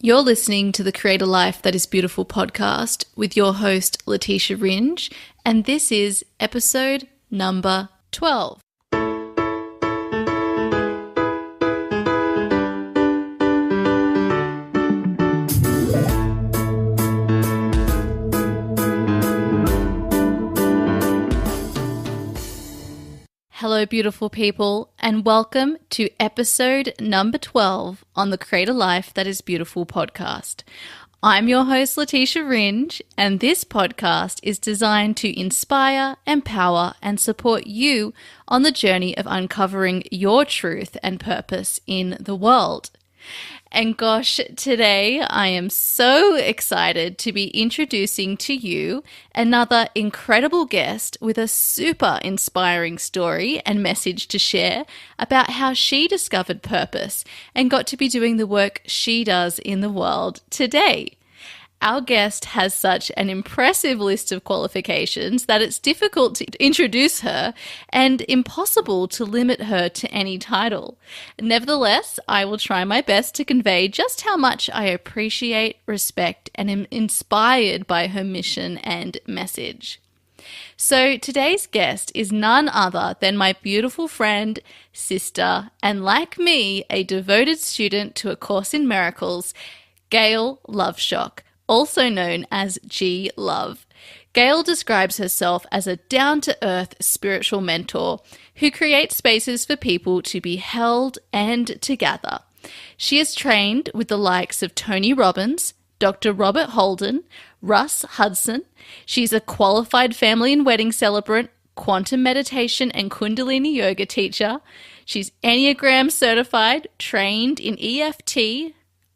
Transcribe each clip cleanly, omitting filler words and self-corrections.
You're listening to the Create a Life That Is Beautiful podcast with your host, Leticia Ringe, and this is episode number 12. Hello, beautiful people, and welcome to episode number 12 on the Create a Life That Is Beautiful podcast. I'm your host, Leticia Ringe, and this podcast is designed to inspire, empower, and support you on the journey of uncovering your truth and purpose in the world. And gosh, today I am so excited to be introducing to you another incredible guest with a super inspiring story and message to share about how she discovered purpose and got to be doing the work she does in the world today. Our guest has such an impressive list of qualifications that it's difficult to introduce her and impossible to limit her to any title. Nevertheless, I will try my best to convey just how much I appreciate, respect, and am inspired by her mission and message. So today's guest is none other than my beautiful friend, sister, and like me, a devoted student to A Course in Miracles, Gail Schock, also known as G Love. Gail describes herself as a down-to-earth spiritual mentor who creates spaces for people to be held and to gather. She is trained with the likes of Tony Robbins, Dr. Robert Holden, Russ Hudson. She's a qualified family and wedding celebrant, quantum meditation and Kundalini Yoga teacher. She's Enneagram certified, trained in EFT,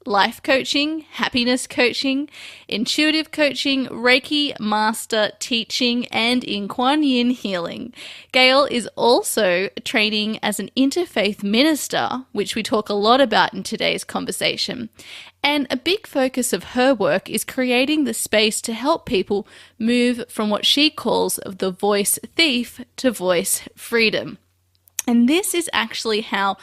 life coaching, happiness coaching, intuitive coaching, Reiki master teaching, and in Quan Yin healing. Gail is also training as an interfaith minister, which we talk a lot about in today's conversation. And a big focus of her work is creating the space to help people move from what she calls the voice thief to voice freedom. And this is actually how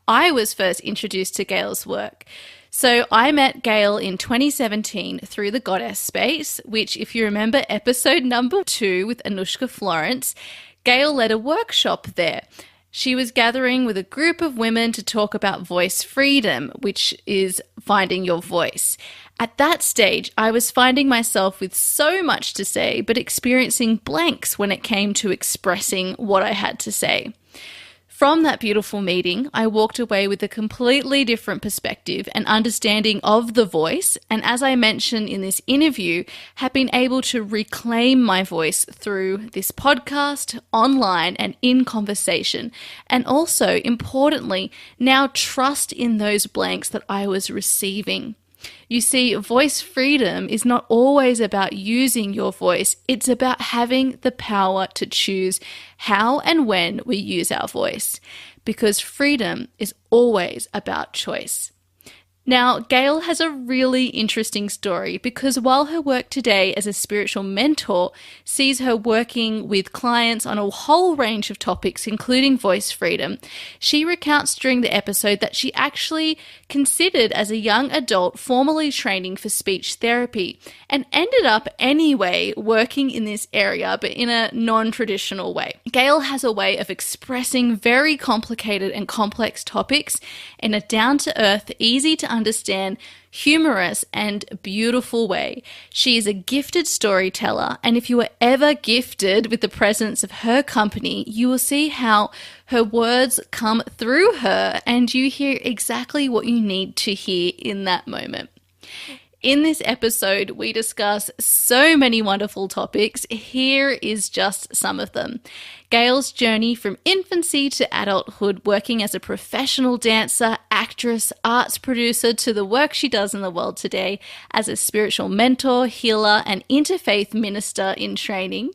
I was first introduced to Gail's work. So I met Gail in 2017 through the Goddess Space, which if you remember episode number 2 with Anushka Florence, Gail led a workshop there. She was gathering with a group of women to talk about voice freedom, which is finding your voice. At that stage, I was finding myself with so much to say, but experiencing blanks when it came to expressing what I had to say. From that beautiful meeting, I walked away with a completely different perspective and understanding of the voice, and as I mentioned in this interview, have been able to reclaim my voice through this podcast, online, and in conversation, and also, importantly, now trust in those blanks that I was receiving. You see, voice freedom is not always about using your voice. It's about having the power to choose how and when we use our voice, because freedom is always about choice. Now, Gail has a really interesting story because while her work today as a spiritual mentor sees her working with clients on a whole range of topics, including voice freedom, she recounts during the episode that she actually considered as a young adult formally training for speech therapy and ended up anyway working in this area, but in a non-traditional way. Gail has a way of expressing very complicated and complex topics in a down-to-earth, easy to understand, humorous and beautiful way. She is a gifted storyteller, and if you are ever gifted with the presence of her company, you will see how her words come through her and you hear exactly what you need to hear in that moment. In this episode, we discuss so many wonderful topics. Here is just some of them. Gail's journey from infancy to adulthood, working as a professional dancer, actress, arts producer, to the work she does in the world today as a spiritual mentor, healer, and interfaith minister in training.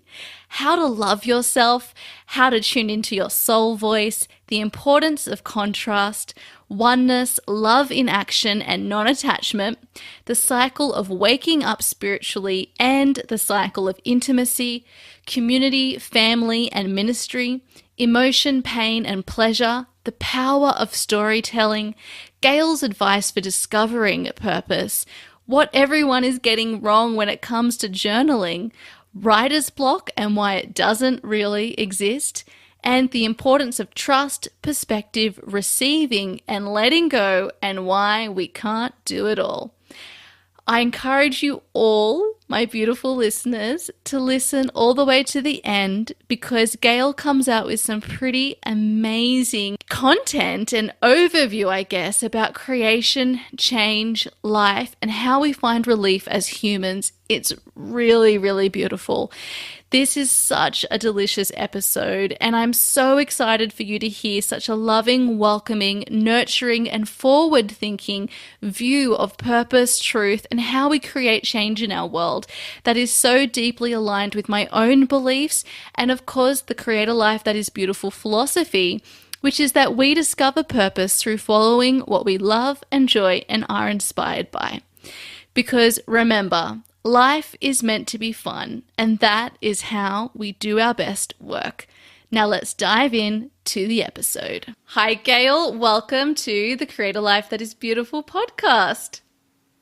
How to love yourself, how to tune into your soul voice, the importance of contrast, oneness, love in action and non-attachment, the cycle of waking up spiritually and the cycle of intimacy, community, family and ministry, emotion, pain and pleasure, the power of storytelling, Gail's advice for discovering purpose, what everyone is getting wrong when it comes to journaling, writer's block and why it doesn't really exist, and the importance of trust, perspective, receiving, and letting go, and why we can't do it all. I encourage you all, my beautiful listeners, to listen all the way to the end, because Gail comes out with some pretty amazing content and overview, I guess, about creation, change, life, and how we find relief as humans. It's really, really beautiful. This is such a delicious episode, and I'm so excited for you to hear such a loving, welcoming, nurturing, and forward-thinking view of purpose, truth, and how we create change in our world that is so deeply aligned with my own beliefs and, of course, the Create a Life That Is Beautiful philosophy, which is that we discover purpose through following what we love, enjoy, and are inspired by. Because remember, life is meant to be fun, and that is how we do our best work. Now let's dive in to the episode. Hi, Gail. Welcome to the Create a Life That Is Beautiful podcast.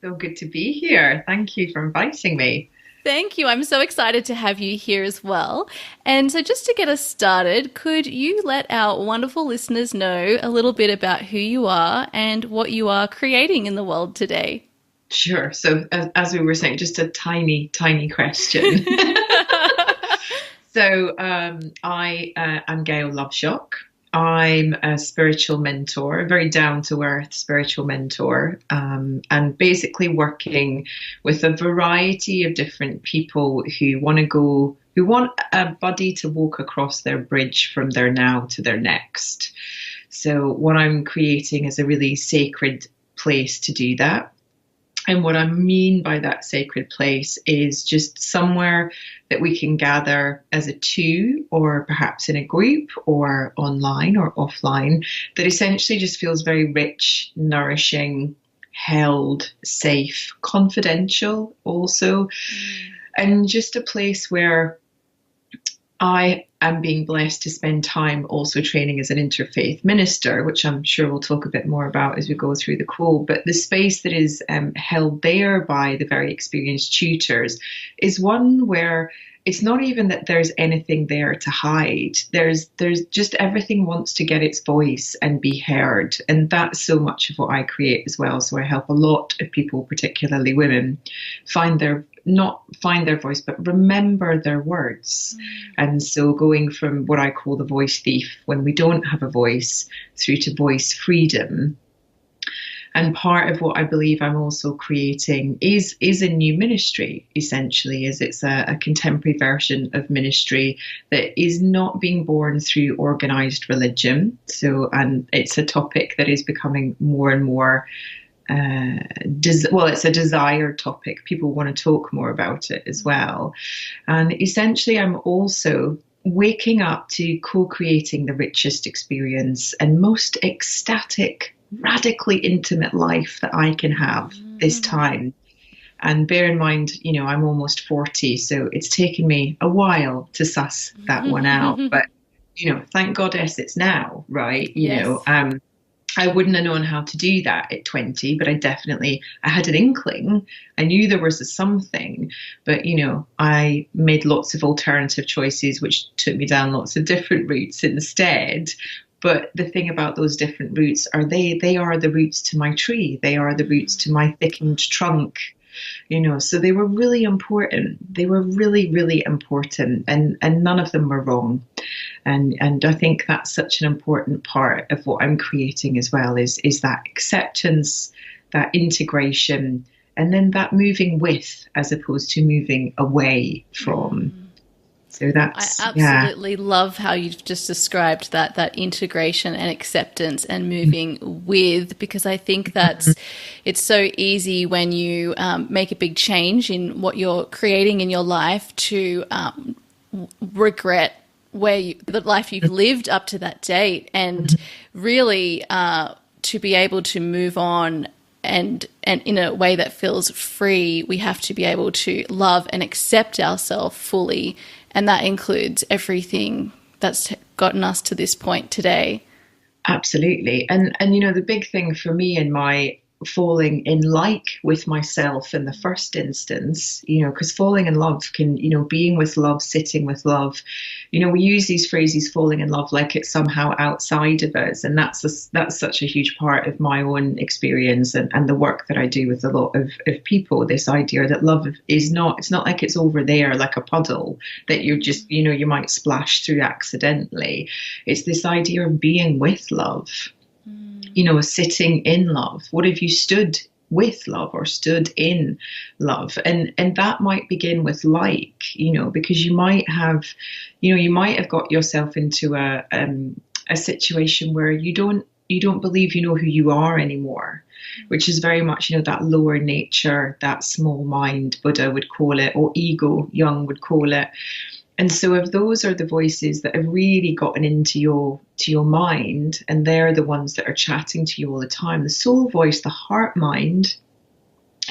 So good to be here. Thank you for inviting me. Thank you. I'm so excited to have you here as well. And so just to get us started, could you let our wonderful listeners know a little bit about who you are and what you are creating in the world today? Sure. So as we were saying, just a tiny, tiny question. So I am Gail Schock. I'm a spiritual mentor, a very down-to-earth spiritual mentor, and basically working with a variety of different people who want a buddy to walk across their bridge from their now to their next. So what I'm creating is a really sacred place to do that. And what I mean by that sacred place is just somewhere that we can gather as a two, or perhaps in a group, or online or offline, that essentially just feels very rich, nourishing, held, safe, confidential also, and just a place where I am being blessed to spend time also training as an interfaith minister, which I'm sure we'll talk a bit more about as we go through the call. But the space that is held there by the very experienced tutors is one where it's not even that there's anything there to hide. There's just everything wants to get its voice and be heard. And that's so much of what I create as well. So I help a lot of people, particularly women, not find their voice, but remember their words. And so going from what I call the voice thief, when we don't have a voice, through to voice freedom. And part of what I believe I'm also creating is a new ministry, essentially, is it's a contemporary version of ministry that is not being born through organized religion. So, and it's a topic that is becoming more and more it's a desired topic. People want to talk more about it as well. And essentially, I'm also waking up to co-creating the richest experience and most ecstatic, radically intimate life that I can have this time. And bear in mind, I'm almost 40, so it's taken me a while to suss that one out. But, thank goddess it's now, right? I wouldn't have known how to do that at 20, but I had an inkling. I knew there was a something, but, I made lots of alternative choices, which took me down lots of different routes instead. But the thing about those different routes are they are the roots to my tree. They are the roots to my thickened trunk. So they were really important. They were really, really important, and none of them were wrong. And I think that's such an important part of what I'm creating as well, is that acceptance, that integration, and then that moving with as opposed to moving away from. So that's, I absolutely love how you've just described that integration and acceptance and moving with, because I think that's it's so easy when you make a big change in what you're creating in your life to regret the life you've lived up to that date, and really to be able to move on and in a way that feels free, we have to be able to love and accept ourselves fully. And that includes everything that's gotten us to this point today. Absolutely. And the big thing for me in my falling in like with myself in the first instance, because falling in love can, being with love, sitting with love, we use these phrases, falling in love, like it's somehow outside of us. And that's such a huge part of my own experience and the work that I do with a lot of people, this idea that love is not, it's not like it's over there, like a puddle that you're just, you might splash through accidentally. It's this idea of being with love. Sitting in love. What have you stood with love or stood in love? And that might begin with because you might have got yourself into a situation where you don't believe you know who you are anymore, which is very much, that lower nature, that small mind, Buddha would call it, or ego, Jung would call it. And so if those are the voices that have really gotten into your mind, and they're the ones that are chatting to you all the time, the soul voice, the heart mind,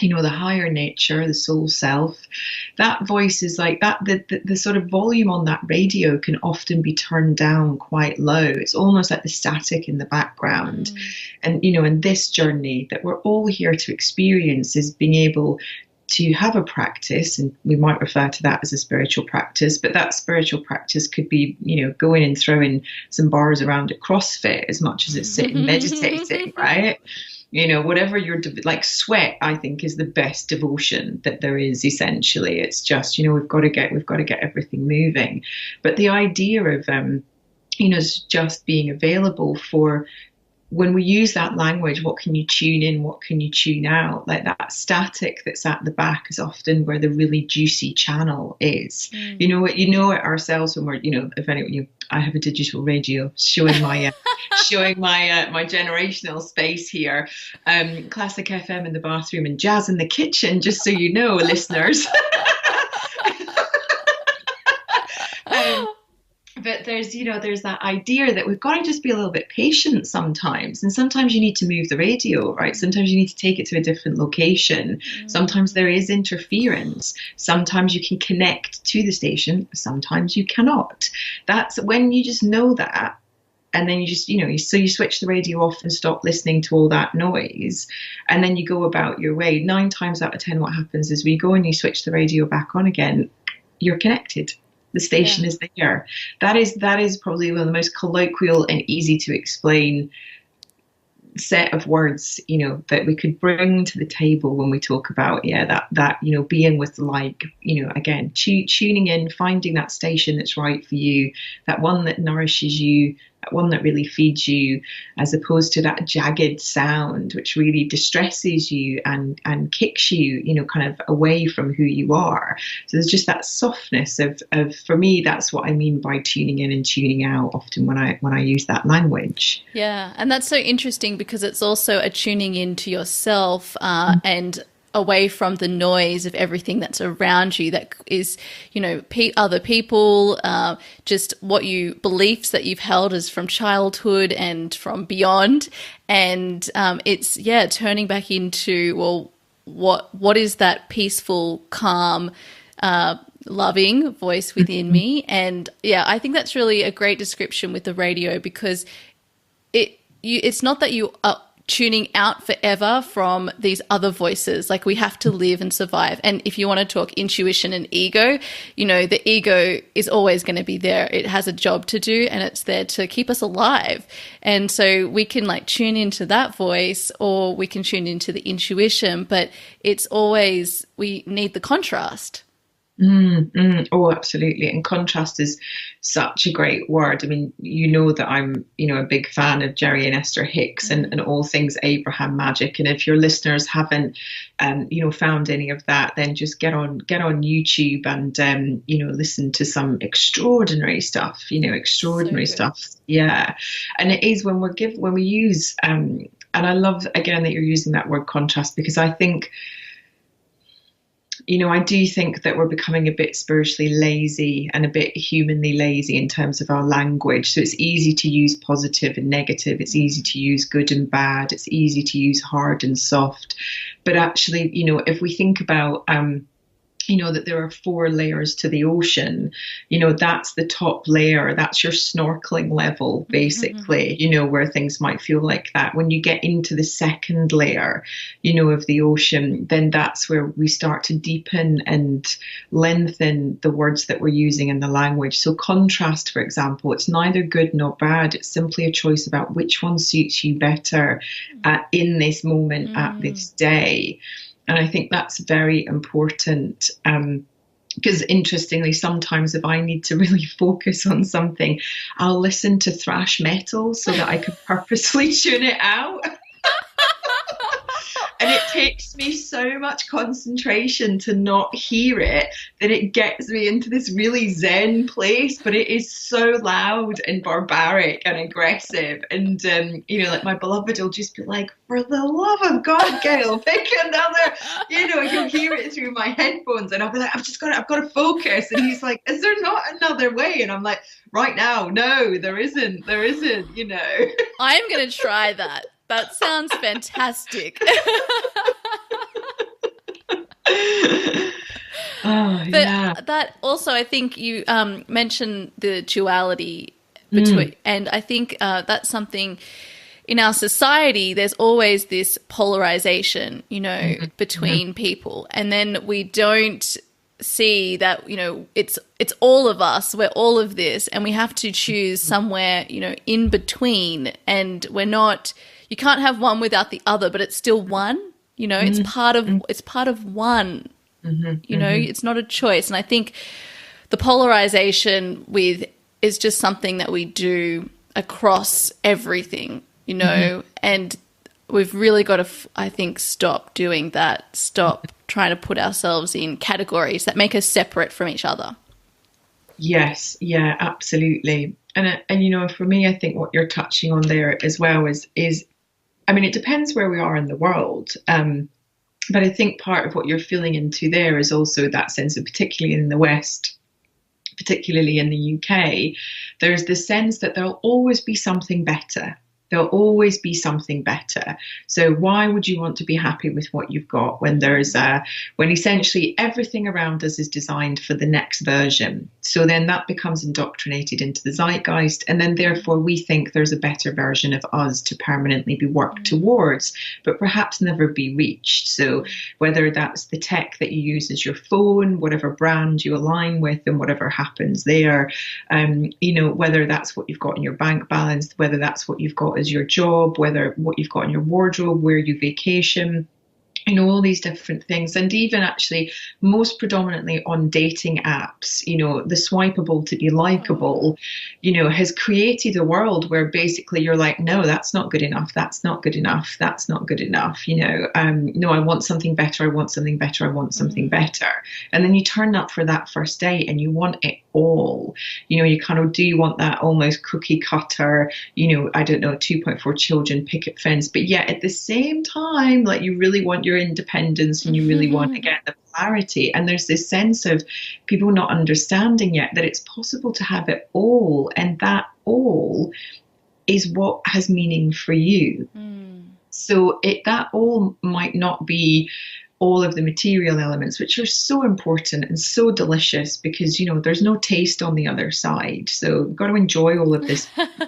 the higher nature, the soul self, that voice is like that, the sort of volume on that radio can often be turned down quite low. It's almost like the static in the background. And, in this journey that we're all here to experience is being able to have a practice, and we might refer to that as a spiritual practice, but that spiritual practice could be, going and throwing some bars around at CrossFit as much as it's sitting meditating, right? Whatever you're like, sweat, I think, is the best devotion that there is. Essentially, it's just, we've got to get everything moving. But the idea of, just being available for, when we use that language, what can you tune in? What can you tune out? Like that static that's at the back is often where the really juicy channel is. You know it ourselves when we're, if anyone, I have a digital radio showing my my generational space here. Classic FM in the bathroom and jazz in the kitchen, just so you know, listeners. But there's that idea that we've got to just be a little bit patient sometimes. And sometimes you need to move the radio, right? Sometimes you need to take it to a different location. Sometimes there is interference. Sometimes you can connect to the station. Sometimes you cannot. That's when you just know that. And then you just, so you switch the radio off and stop listening to all that noise. And then you go about your way. 9 times out of 10, what happens is we go and you switch the radio back on again. You're connected. The station is there. That is probably one of the most colloquial and easy to explain set of words, that we could bring to the table when we talk about, that being with again, tuning in, finding that station that's right for you, that one that nourishes you, that one that really feeds you, as opposed to that jagged sound, which really distresses you and kicks you, kind of away from who you are. So there's just that softness of, for me, that's what I mean by tuning in and tuning out often when I use that language. Yeah. And that's so interesting because it's also a tuning into yourself and away from the noise of everything that's around you, that is, other people, just beliefs that you've held as from childhood and from beyond. And it's, turning back into, well, what is that peaceful, calm, loving voice within me? And I think that's really a great description with the radio, because it's not that you are tuning out forever from these other voices. Like, we have to live and survive. And if you want to talk intuition and ego, the ego is always going to be there. It has a job to do, and it's there to keep us alive. And so we can tune into that voice, or we can tune into the intuition, but it's always, we need the contrast. Oh, absolutely. And contrast is such a great word. I mean, that I'm, a big fan of Jerry and Esther Hicks and all things Abraham magic. And if your listeners haven't, found any of that, then just get on YouTube and, listen to some extraordinary stuff, extraordinary stuff. Yeah. And it is when we use, and I love again that you're using that word contrast, because I think, I do think that we're becoming a bit spiritually lazy and a bit humanly lazy in terms of our language. So it's easy to use positive and negative. It's easy to use good and bad. It's easy to use hard and soft. But actually, if we think about that there are 4 layers to the ocean. That's the top layer. That's your snorkeling level, basically, where things might feel like that. When you get into the second layer, of the ocean, then that's where we start to deepen and lengthen the words that we're using in the language. So contrast, for example, it's neither good nor bad. It's simply a choice about which one suits you better in this moment, at this day. And I think that's very important, because interestingly, sometimes if I need to really focus on something, I'll listen to thrash metal so that I can purposely tune it out. And it takes me so much concentration to not hear it that it gets me into this really zen place, but it is so loud and barbaric and aggressive. And, like my beloved will just be like, for the love of God, Gail, pick another, you'll hear it through my headphones. And I'll be like, I've got to focus. And he's like, is there not another way? And I'm like, right now, no, there isn't, I'm going to try that. That sounds fantastic. But that also, I think you mentioned the duality between, and I think that's something in our society. There's always this polarization, between people, and then we don't see that it's all of us, we're all of this, and we have to choose somewhere in between, and you can't have one without the other, but it's still one. It's part of one. It's not a choice. And I think the polarization is just something that we do across everything, and we've really got to, I think, stop doing that. Stop trying to put ourselves in categories that make us separate from each other. Yes, yeah, absolutely. And for me, I think what you're touching on there as well is it depends where we are in the world. But I think part of what you're feeling into there is also that sense of, particularly in the West, particularly in the UK, there's this sense that there'll always be something better. There'll always be something better. So why would you want to be happy with what you've got when when essentially everything around us is designed for the next version? So then that becomes indoctrinated into the zeitgeist, and then therefore we think there's a better version of us to permanently be worked towards, but perhaps never be reached. So whether that's the tech that you use as your phone, whatever brand you align with, and whatever happens there, whether that's what you've got in your bank balance, whether that's what you've got as your job, whether what you've got in your wardrobe, where you vacation, all these different things. And even actually most predominantly on dating apps, the swipeable to be likable, has created a world where basically you're like, no, that's not good enough. That's not good enough. That's not good enough. No, I want something better. I want something better. I want something better. And then you turn up for that first date and you want it all. You kind of do want that almost cookie cutter, 2.4 children picket fence. But yet at the same time, like, you really want your independence and you really want to get the polarity. And there's this sense of people not understanding yet that it's possible to have it all, and that all is what has meaning for you. So that all might not be all of the material elements, which are so important and so delicious, because there's no taste on the other side. So you've got to enjoy all of this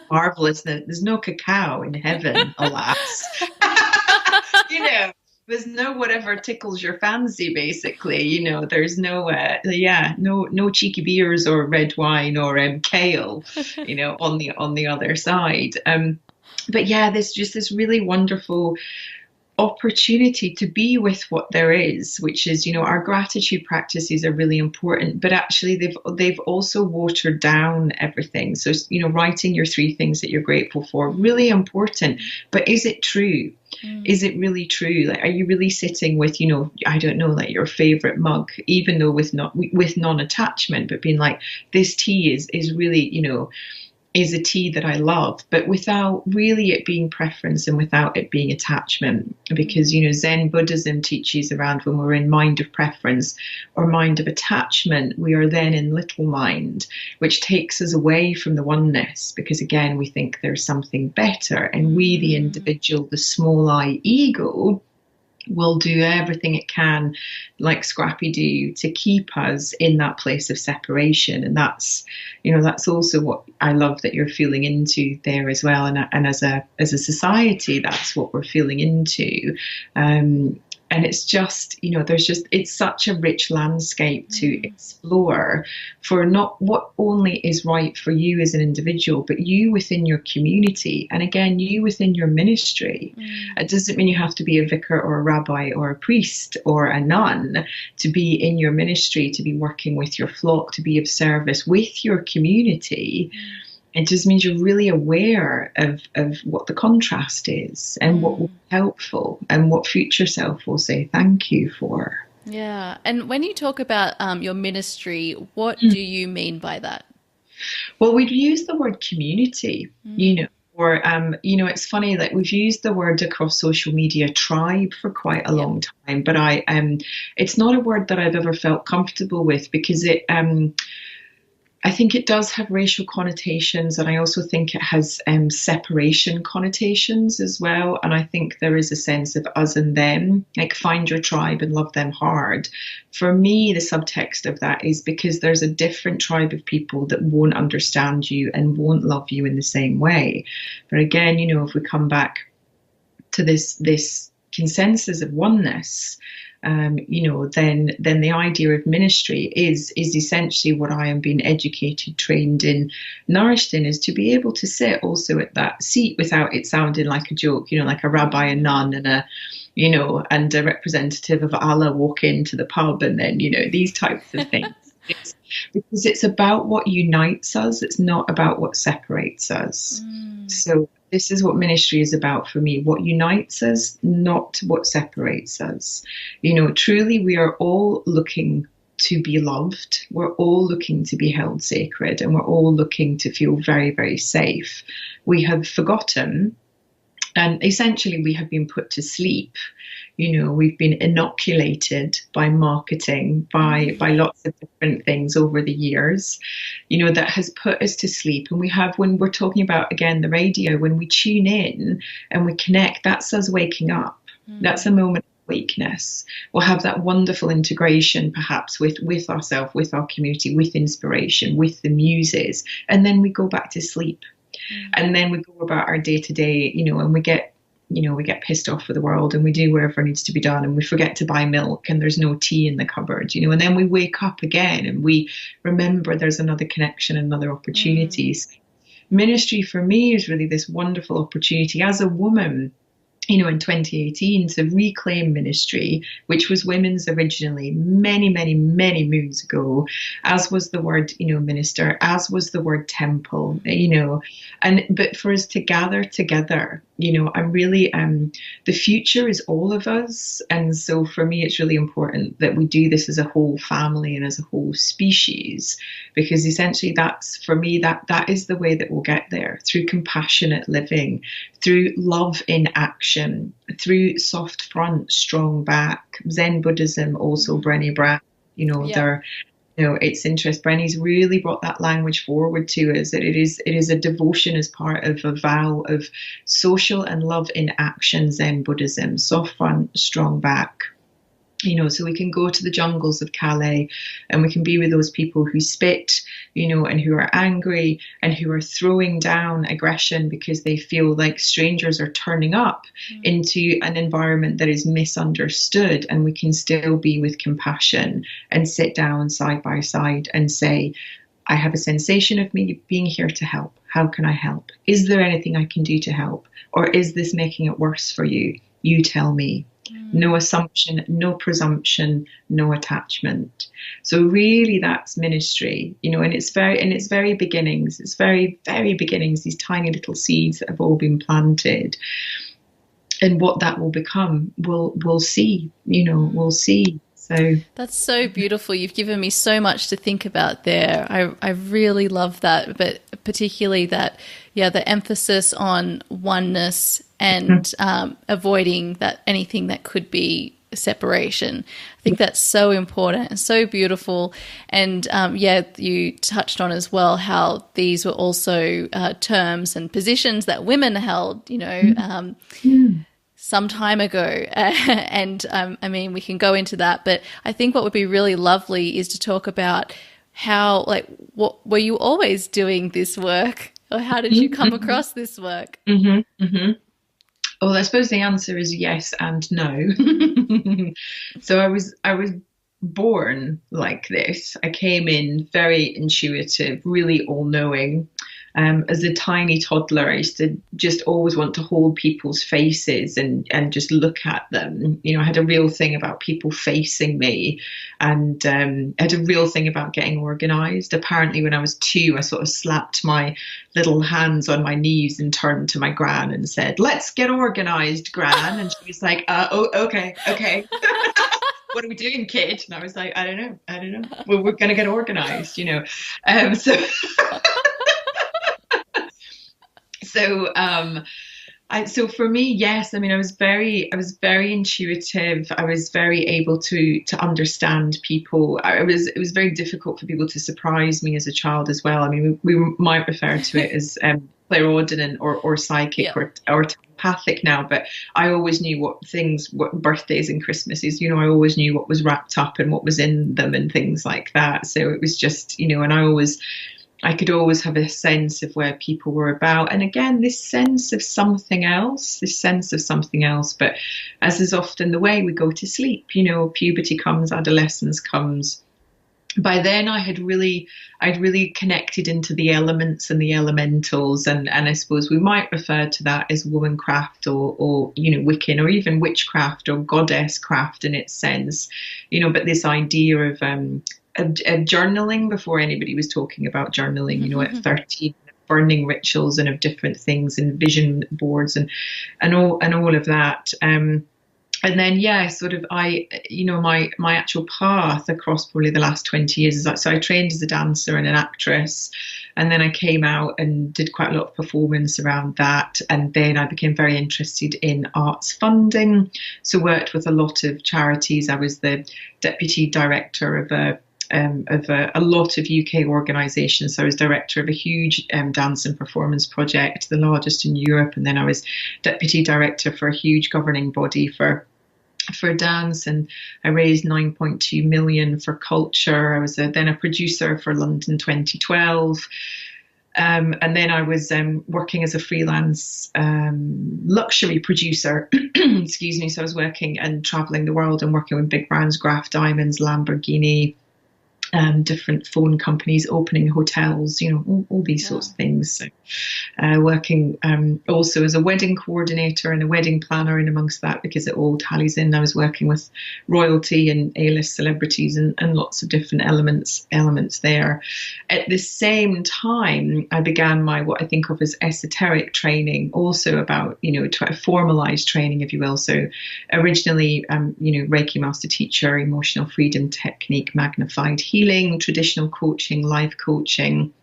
marvelousness. There's no cacao in heaven, alas. There's no whatever tickles your fancy, basically. There's no no cheeky beers or red wine or kale, on the other side. But yeah, there's just this really wonderful opportunity to be with what there is, which is, our gratitude practices are really important, but actually they've also watered down everything. So, writing your 3 things that you're grateful for, really important. But is it true? Is it really true? Like, are you really sitting with, I don't know, like your favorite mug, even though with non-attachment, but being like, this tea is really, is a tea that I love, but without really it being preference and without it being attachment. Because, Zen Buddhism teaches around when we're in mind of preference or mind of attachment, we are then in little mind, which takes us away from the oneness, because again, we think there's something better, and we, the individual, the small I ego, will do everything it can, like Scrappy Doo, to keep us in that place of separation. And that's, that's also what I love that you're feeling into there as well. And as a society, that's what we're feeling into. And it's just, it's such a rich landscape to explore for not what only is right for you as an individual, but you within your community. And again, you within your ministry. It doesn't mean you have to be a vicar or a rabbi or a priest or a nun to be in your ministry, to be working with your flock, to be of service with your community. It just means you're really aware of what the contrast is and what will be helpful and what future self will say thank you for. Yeah. And when you talk about your ministry, what do you mean by that? Well, we'd use the word community, or, it's funny that we've used the word across social media tribe for quite a long time, but it's not a word that I've ever felt comfortable with because I think it does have racial connotations, and I also think it has separation connotations as well. And I think there is a sense of us and them, like find your tribe and love them hard. For me, the subtext of that is because there's a different tribe of people that won't understand you and won't love you in the same way. But again, if we come back to this consensus of oneness, then the idea of ministry is essentially what I am being educated, trained in, nourished in, is to be able to sit also at that seat without it sounding like a joke, like a rabbi, a nun, and a representative of Allah walk into the pub, and then, these types of things. Because it's about what unites us. It's not about what separates us. So this is what ministry is about for me. What unites us, not what separates us. Truly, we are all looking to be loved. We're all looking to be held sacred, and we're all looking to feel very, very safe. We have forgotten, and essentially we have been put to sleep. We've been inoculated by marketing, by lots of different things over the years, that has put us to sleep. And we have, when we're talking about, again, the radio, when we tune in and we connect, that's us waking up. That's a moment of awakeness. We'll have that wonderful integration, perhaps with ourselves, with our community, with inspiration, with the muses. And then we go back to sleep. And then we go about our day to day, and we get pissed off with the world, and we do whatever needs to be done, and we forget to buy milk, and there's no tea in the cupboard, and then we wake up again and we remember there's another connection and other opportunities. Ministry for me is really this wonderful opportunity as a woman, in 2018, to reclaim ministry, which was women's originally, many, many, many moons ago, as was the word, minister, as was the word temple, but for us to gather together, I'm really, the future is all of us. And so for me, it's really important that we do this as a whole family and as a whole species, because essentially that's, for me, that is the way that we'll get there, through compassionate living, through love in action, through soft front, strong back. Zen Buddhism, also Brené Brown, they're, it's interesting. Brené's really brought that language forward to us, that it is a devotion as part of a vow of social and love in action, Zen Buddhism, soft front, strong back. So we can go to the jungles of Calais and we can be with those people who spit, and who are angry and who are throwing down aggression because they feel like strangers are turning up into an environment that is misunderstood. And we can still be with compassion and sit down side by side and say, I have a sensation of me being here to help. How can I help? Is there anything I can do to help? Or is this making it worse for you? You tell me. No assumption, no presumption, no attachment. So really that's ministry, and it's very beginnings. It's very, very beginnings, these tiny little seeds that have all been planted. And what that will become, we'll see, we'll see. So that's so beautiful. You've given me so much to think about there. I really love that, but particularly that, the emphasis on oneness and avoiding that anything that could be separation. I think that's so important and so beautiful. And you touched on as well how these were also terms and positions that women held, some time ago. And I mean, we can go into that, but I think what would be really lovely is to talk about how, like, what were you always doing this work, or how did you come across this work? Well, I suppose the answer is yes and no. So I was born like this. I came in very intuitive, really all-knowing. As a tiny toddler, I used to just always want to hold people's faces and just look at them. You know, I had a real thing about people facing me, and I had a real thing about getting organized. Apparently, when I was 2, I sort of slapped my little hands on my knees and turned to my gran and said, "Let's get organized, Gran." And she was like, "Oh, okay." What are we doing, kid? And I was like, I don't know. Well, we're going to get organized, you know. So so for me, yes. I mean, I was very intuitive. I was very able to understand people. It was very difficult for people to surprise me as a child as well. I mean, we might refer to it as clairaudient or psychic, Yeah. or telepathic now, but I always knew what birthdays and Christmases, you know, I always knew what was wrapped up and what was in them and things like that. So it was just, you know, and I could always have a sense of where people were about. And again, this sense of something else. But as is often the way, we go to sleep, you know, puberty comes, adolescence comes. By then I'd really connected into the elements and the elementals, and I suppose we might refer to that as womancraft or you know, Wiccan, or even witchcraft or goddess craft in its sense, you know. But this idea of journaling, before anybody was talking about journaling, you know, at 13, burning rituals and of different things and vision boards and all of that. And then, yeah, sort of my actual path across probably the last 20 years is that, so I trained as a dancer and an actress, and then I came out and did quite a lot of performance around that. And then I became very interested in arts funding. So worked with a lot of charities. I was the deputy director of a lot of UK organisations. So I was director of a huge dance and performance project, the largest in Europe, and then I was deputy director for a huge governing body for dance, and I raised 9.2 million for culture. I was then a producer for London 2012. And then I was working as a freelance luxury producer, excuse me. So I was working and traveling the world and working with big brands, Graf Diamonds, Lamborghini, different phone companies, opening hotels, you know, all these sorts of things. So working also as a wedding coordinator and a wedding planner in amongst that, because it all tallies in. I was working with royalty and A-list celebrities and lots of different elements there. At the same time, I began my, what I think of as esoteric training, also about, you know, formalized training, if you will. So originally, you know, Reiki master teacher, emotional freedom technique, magnified healing, traditional coaching, life coaching,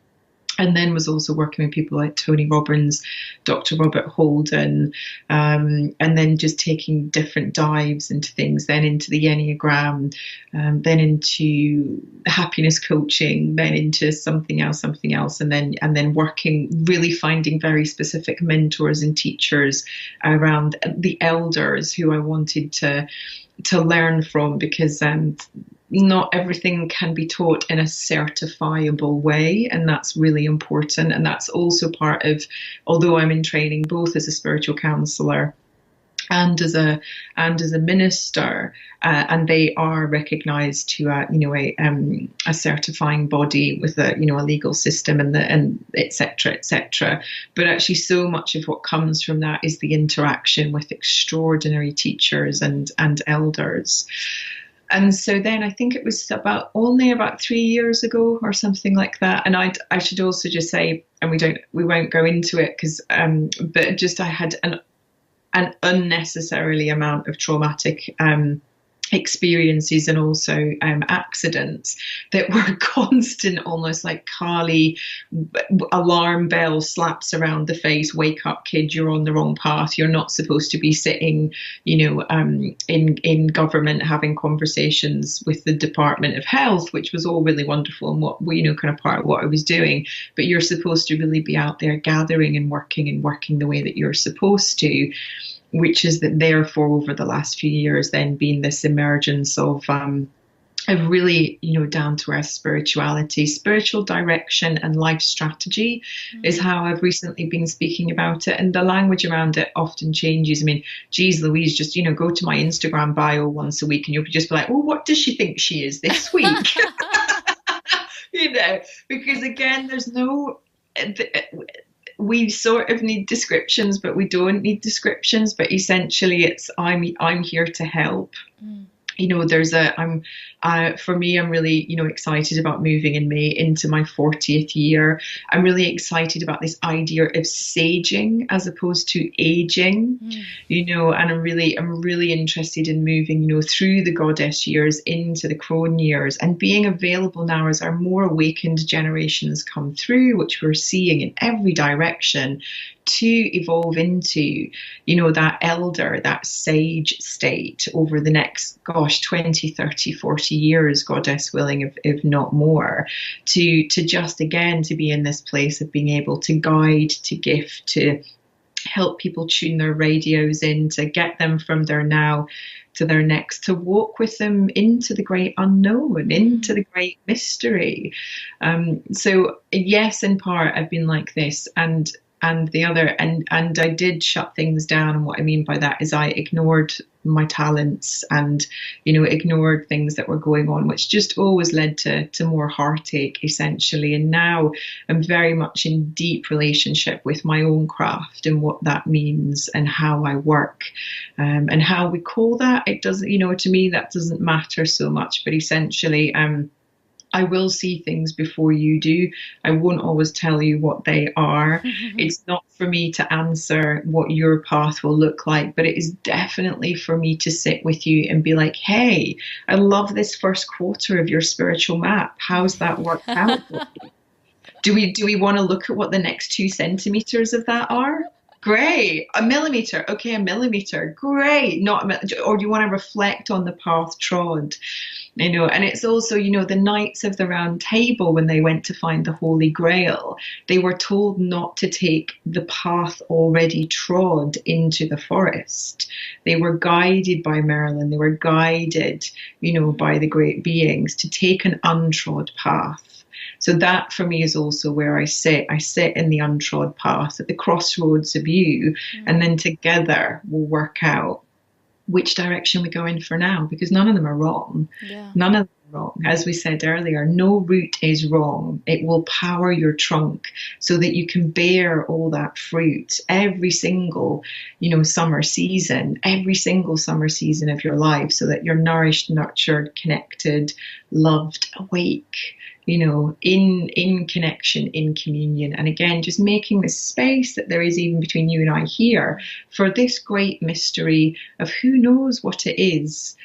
and then was also working with people like Tony Robbins, Dr. Robert Holden, and then just taking different dives into things, then into the Enneagram, then into happiness coaching, then into something else, and then working, really finding very specific mentors and teachers around the elders who I wanted to learn from, because not everything can be taught in a certifiable way, and that's really important. And that's also part of, although I'm in training both as a spiritual counselor and as a minister, and they are recognised to a certifying body with a legal system and etc. But actually, so much of what comes from that is the interaction with extraordinary teachers and elders. And so then I think it was only about 3 years ago or something like that. And I should also just say, and we won't go into it but just I had an unnecessarily amount of traumatic experiences and also accidents that were constant, almost like Kali alarm bell slaps around the face. Wake up, kid, you're on the wrong path. You're not supposed to be sitting, in government having conversations with the Department of Health, which was all really wonderful and what, kind of part of what I was doing. But you're supposed to really be out there gathering and working the way that you're supposed to. which is that therefore over the last few years then been this emergence of really, down to earth spirituality, spiritual direction and life strategy is how I've recently been speaking about it. And the language around it often changes. I mean, geez Louise, just, go to my Instagram bio once a week and you'll just be like, well, what does she think she is this week? Because again, there's no, we sort of need descriptions, but we don't need descriptions. But essentially it's, I'm here to help. For me, I'm really, excited about moving in May into my 40th year. I'm really excited about this idea of saging as opposed to aging, and I'm really interested in moving, through the goddess years into the crone years and being available now as our more awakened generations come through, which we're seeing in every direction, to evolve into, that elder, that sage state over the next, 20, 30, 40 years, goddess willing, if not more, to just, again, to be in this place of being able to guide, to gift, to help people tune their radios in, to get them from their now to their next, to walk with them into the great unknown, into the great mystery. So yes, in part, I've been like this, and the other, and I did shut things down. And what I mean by that is I ignored my talents and, ignored things that were going on, which just always led to more heartache, essentially. And now I'm very much in deep relationship with my own craft and what that means and how I work, and how we call that. It doesn't, to me, that doesn't matter so much, but essentially, I will see things before you do. I won't always tell you what they are. It's not for me to answer what your path will look like, but it is definitely for me to sit with you and be like, hey, I love this first quarter of your spiritual map. How's that worked out? Do we want to look at what the next 2 centimeters of that are? Great. A millimeter. Okay, a millimeter. Great. Or do you want to reflect on the path trod? And it's also, the Knights of the Round Table, when they went to find the Holy Grail, they were told not to take the path already trod into the forest. They were guided by Merlin. They were guided, by the great beings to take an untrod path. So that for me is also where I sit. I sit in the untrod path at the crossroads of you, and then together we'll work out which direction we go in for now, because none of them are wrong. Yeah. None of them are wrong. As we said earlier, no route is wrong. It will power your trunk so that you can bear all that fruit every single, summer season, every single summer season of your life, so that you're nourished, nurtured, connected, loved, awake, in connection, in communion. And again, just making this space that there is even between you and I here for this great mystery of who knows what it is,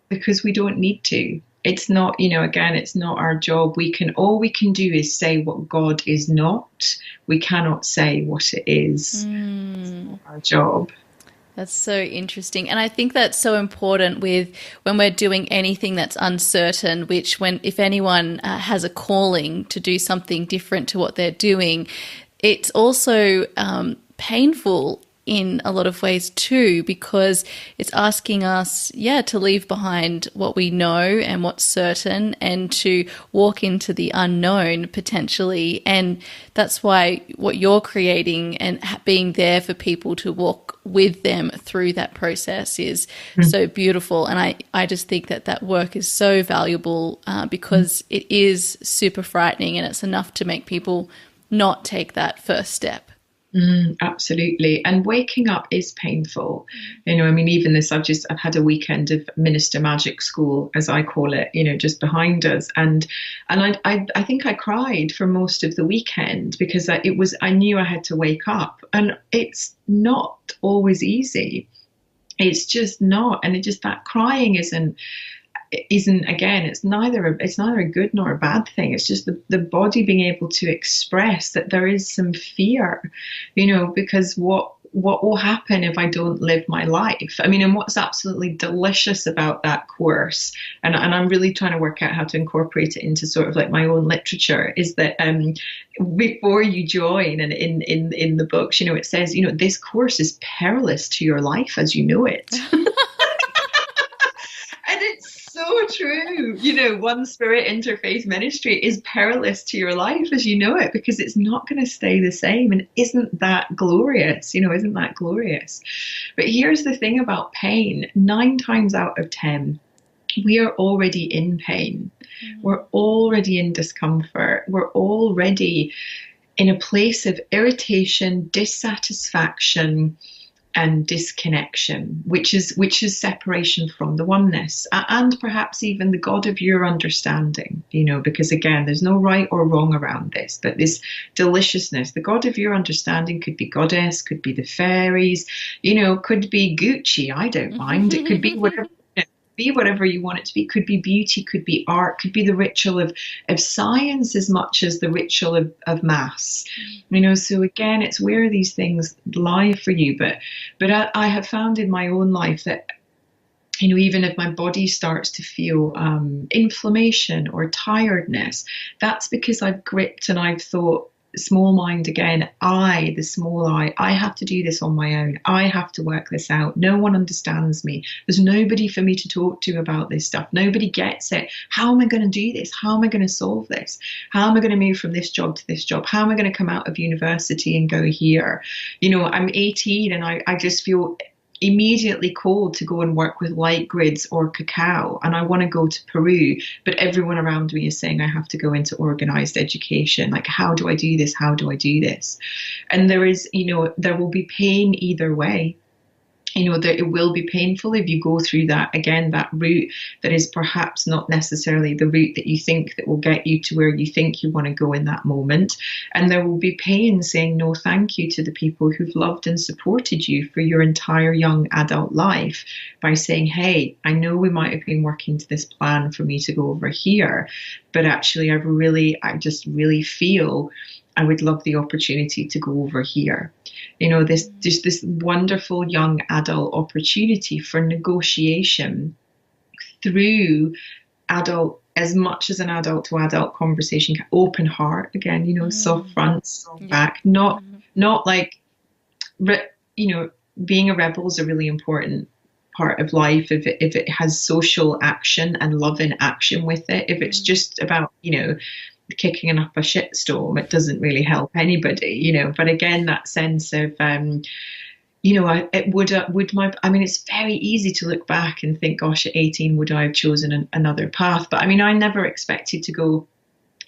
because we don't need to. It's not, again, it's not our job. All we can do is say what God is not. We cannot say what it is. It's not our job. That's so interesting. And I think that's so important with when we're doing anything that's uncertain, which if anyone has a calling to do something different to what they're doing, it's also painful in a lot of ways too, because it's asking us, to leave behind what we know and what's certain and to walk into the unknown potentially. And that's why what you're creating and being there for people to walk with them through that process is so beautiful. And I just think that work is so valuable because it is super frightening, and it's enough to make people not take that first step. Absolutely. And waking up is painful. Even this, I've had a weekend of Minister Magic School, as I call it, just behind us. And I think I cried for most of the weekend because I knew I had to wake up, and it's not always easy. It's just not. And that crying isn't again, it's neither a good nor a bad thing. It's just the body being able to express that there is some fear, because what what will happen if I don't live my life? I mean, and what's absolutely delicious about that course, and I'm really trying to work out how to incorporate it into sort of like my own literature, is that before you join, and in the books, you know, it says, you know, this course is perilous to your life as you know it. And it's so true. You know, One Spirit Interfaith Ministry is perilous to your life as you know it, because it's not going to stay the same. And isn't that glorious? You know, isn't that glorious? But here's the thing about pain. 9 times out of 10, we are already in pain. We're already in discomfort. We're already in a place of irritation, dissatisfaction, and disconnection, which is separation from the oneness, and perhaps even the God of your understanding, you know, because again, there's no right or wrong around this, but this deliciousness, the God of your understanding could be goddess, could be the fairies, you know, could be Gucci, I don't mind, it could be whatever. Be whatever you want it to be. Could be beauty, could be art, could be the ritual of science as much as the ritual of mass. You know, so again, it's where these things lie for you. But I have found in my own life that, you know, even if my body starts to feel inflammation or tiredness, that's because I've gripped and I've thought, small mind again, the small I have to do this on my own. I have to work this out. No one understands me. There's nobody for me to talk to about this stuff. Nobody gets it. How am I going to do this? How am I going to solve this? How am I going to move from this job to this job? How am I going to come out of university and go here? You know, I'm 18 and I just feel immediately called to go and work with light grids or cacao, and I want to go to Peru, but everyone around me is saying I have to go into organized education. Like, how do I do this? How do I do this? And there is, you know, there will be pain either way. You know, that it will be painful if you go through that, again, that route that is perhaps not necessarily the route that you think that will get you to where you think you want to go in that moment. And there will be pain saying no thank you to the people who've loved and supported you for your entire young adult life by saying, hey, I know we might have been working to this plan for me to go over here, but actually I just really feel I would love the opportunity to go over here. You know, this wonderful young adult opportunity for negotiation through adult, as much as an adult to adult conversation, open heart again, you know, soft front, soft back, not like, you know, being a rebel is a really important part of life if it has social action and love in action with it. If it's just about, you know, kicking up a shitstorm, it doesn't really help anybody, you know. But again, that sense of you know, I mean, it's very easy to look back and think, gosh, at 18 would I have chosen another path? But I mean, I never expected to go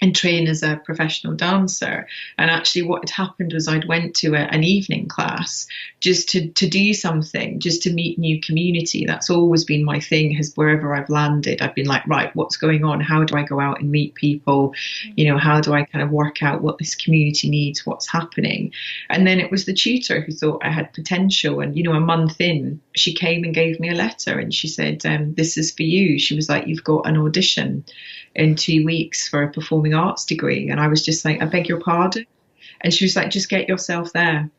and train as a professional dancer. And actually what had happened was I'd went to an evening class just to do something, just to meet new community. That's always been my thing, has wherever I've landed, I've been like, right, what's going on? How do I go out and meet people? You know, how do I kind of work out what this community needs, what's happening? And then it was the tutor who thought I had potential. And, you know, a month in, she came and gave me a letter and she said, this is for you. She was like, you've got an audition in 2 weeks for a performing arts degree. And I was just like, I beg your pardon? And she was like, just get yourself there.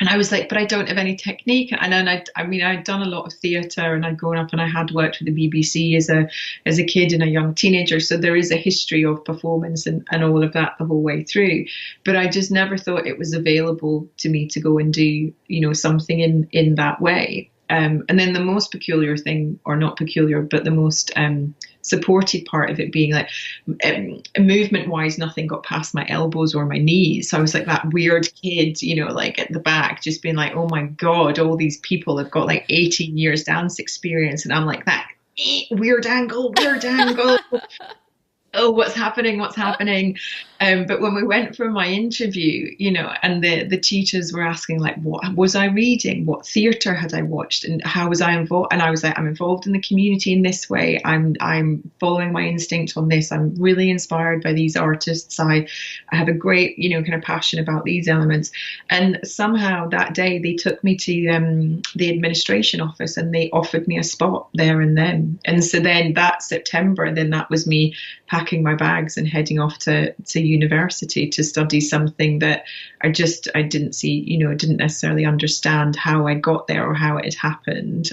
And I was like, but I don't have any technique. And then I'd done a lot of theatre and I'd grown up and I had worked with the BBC as a kid and a young teenager. So there is a history of performance and all of that the whole way through. But I just never thought it was available to me to go and do, you know, something in that way. And then the most peculiar thing, or not peculiar, but the most supported part of it being like, movement wise, nothing got past my elbows or my knees. So I was like that weird kid, you know, like at the back, just being like, oh my God, all these people have got like 18 years dance experience. And I'm like that weird angle. Oh, what's happening? But when we went for my interview, you know, and the teachers were asking, like, what was I reading? What theatre had I watched? And how was I involved? And I was like, I'm involved in the community in this way. I'm following my instinct on this. I'm really inspired by these artists. I have a great, you know, kind of passion about these elements. And somehow that day they took me to the administration office and they offered me a spot there and then. And so then that September, then that was me packing my bags and heading off to university to study something that I didn't see, didn't necessarily understand how I got there or how it had happened.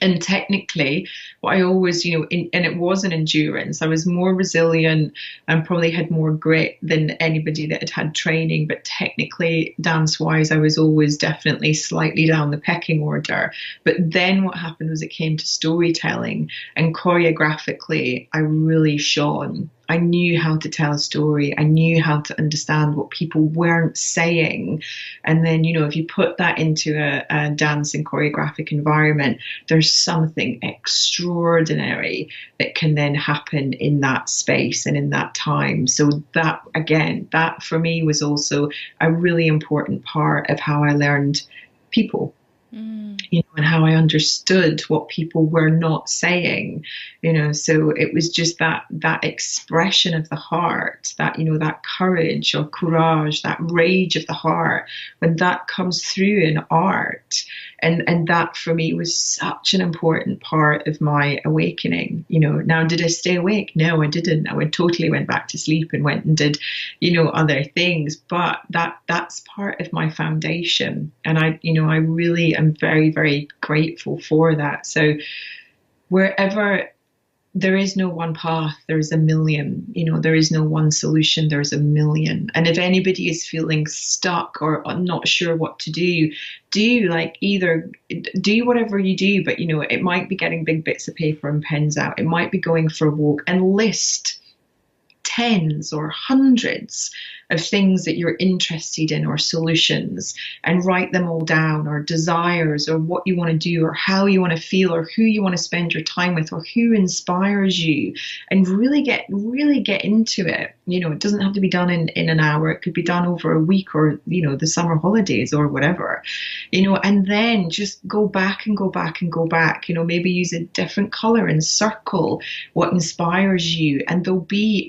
And technically, what I always, and it was an endurance. I was more resilient and probably had more grit than anybody that had had training. But technically, dance-wise, I was always definitely slightly down the pecking order. But then what happened was it came to storytelling, and choreographically, I really shone. I knew how to tell a story. I knew how to understand what people weren't saying. And then, if you put that into a dance and choreographic environment, there's something extraordinary that can then happen in that space and in that time. So that, again, that for me was also a really important part of how I learned people. And how I understood what people were not saying, so it was just that expression of the heart, that, that courage or courage, that rage of the heart, when that comes through in art. And that for me was such an important part of my awakening. Now, did I stay awake? No, I didn't. I totally went back to sleep and went and did, other things. But that's part of my foundation. And I really am very, very grateful for that. So wherever there is no one path, there is a million. There is no one solution, there's a million. And if anybody is feeling stuck or not sure what to do either do whatever you do, but it might be getting big bits of paper and pens out. It might be going for a walk and list tens or hundreds of things that you're interested in or solutions, and write them all down, or desires, or what you want to do, or how you want to feel, or who you want to spend your time with, or who inspires you, and really get into it. It doesn't have to be done in an hour. It could be done over a week, or the summer holidays or whatever, and then just go back and go back and go back. Maybe use a different color and circle what inspires you, and there'll be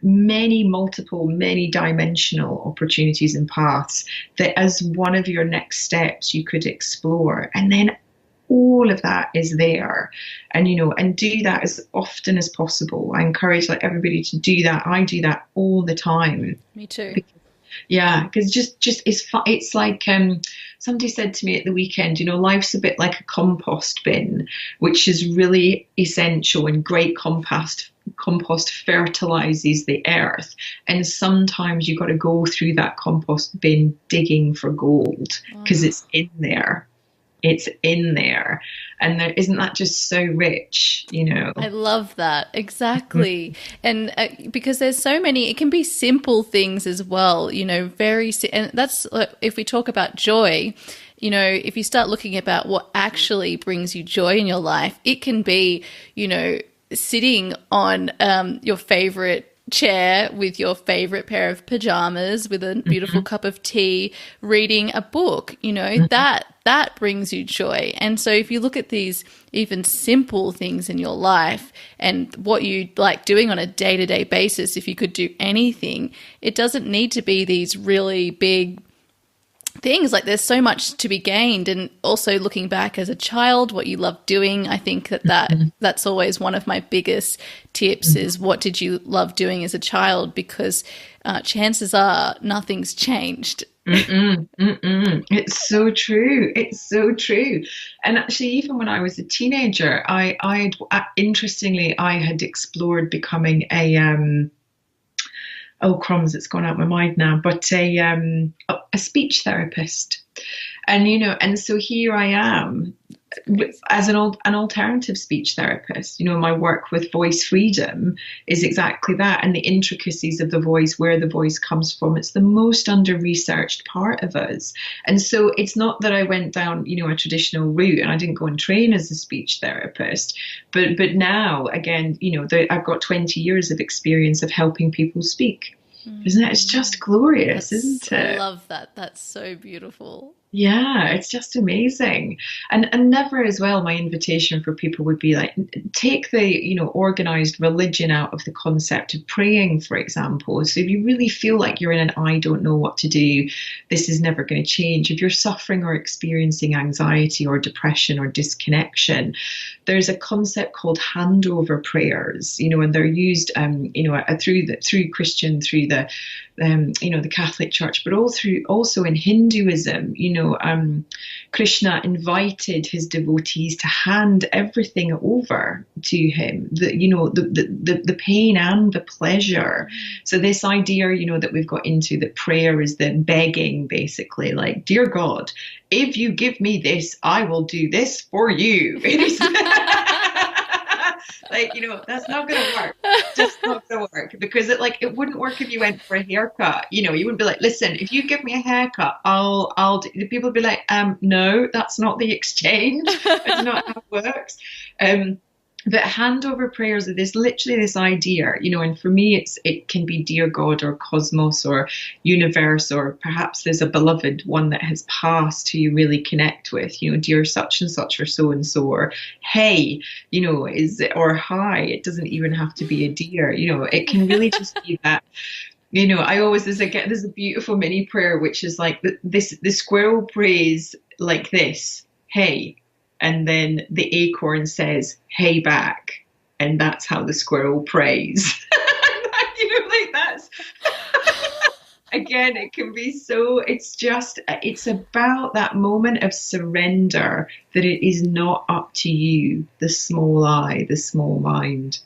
many dimensional opportunities and paths that as one of your next steps you could explore. And then all of that is there, and and do that as often as possible. I encourage everybody to do that. I do that all the time. Me too. Because just it's like somebody said to me at the weekend, life's a bit like a compost bin, which is really essential, and great compost fertilizes the earth, and sometimes you got to go through that compost bin digging for gold, because it's in there. And isn't that just so rich? I love that. Exactly. And because there's so many, it can be simple things as well, and that's, if we talk about joy, if you start looking about what actually brings you joy in your life, it can be, sitting on your favorite chair with your favorite pair of pajamas, with a beautiful cup of tea, reading a book, that brings you joy. And so if you look at these even simple things in your life and what you like doing on a day-to-day basis, if you could do anything, it doesn't need to be these really big things. There's so much to be gained. And also looking back as a child, what you love doing, I think that's always one of my biggest tips is, what did you love doing as a child? Because chances are nothing's changed. It's so true. It's so true. And actually, even when I was a teenager, I interestingly had explored becoming a oh crumbs, it's gone out my mind now, but a speech therapist. And and so here I am as an alternative speech therapist. My work with voice freedom is exactly that, and the intricacies of the voice, where the voice comes from. It's the most under-researched part of us. And so it's not that I went down, a traditional route, and I didn't go and train as a speech therapist. But now, again, I've got 20 years of experience of helping people speak. Isn't it? It's just glorious, isn't it? I love that. That's so beautiful. Yeah, it's just amazing. And never as well, my invitation for people would be like, take the, organized religion out of the concept of praying, for example. So if you really feel like you're in an I don't know what to do, this is never going to change. If you're suffering or experiencing anxiety or depression or disconnection, there's a concept called handover prayers, and they're used, through the Catholic Church, but also in Hinduism. Krishna invited his devotees to hand everything over to him, the pain and the pleasure. So this idea, that we've got into, that prayer is the begging, basically, like, dear God, if you give me this, I will do this for you. It is like, that's not going to work. Just not going to work, because it wouldn't work if you went for a haircut. You wouldn't be like, listen, if you give me a haircut, I'll do. People would be like, no, that's not the exchange. That's not how it works. But handover prayers are literally this idea, and for me, it can be dear God or cosmos or universe, or perhaps there's a beloved one that has passed who you really connect with, dear such and such or so and so, or hey, or hi. It doesn't even have to be a dear, it can really just be that. I always, there's a beautiful mini prayer, which is like the squirrel prays like this, hey. And then the acorn says, hey back. And that's how the squirrel prays. That's, again, it can be so, it's about that moment of surrender, that it is not up to you, the small I, the small mind.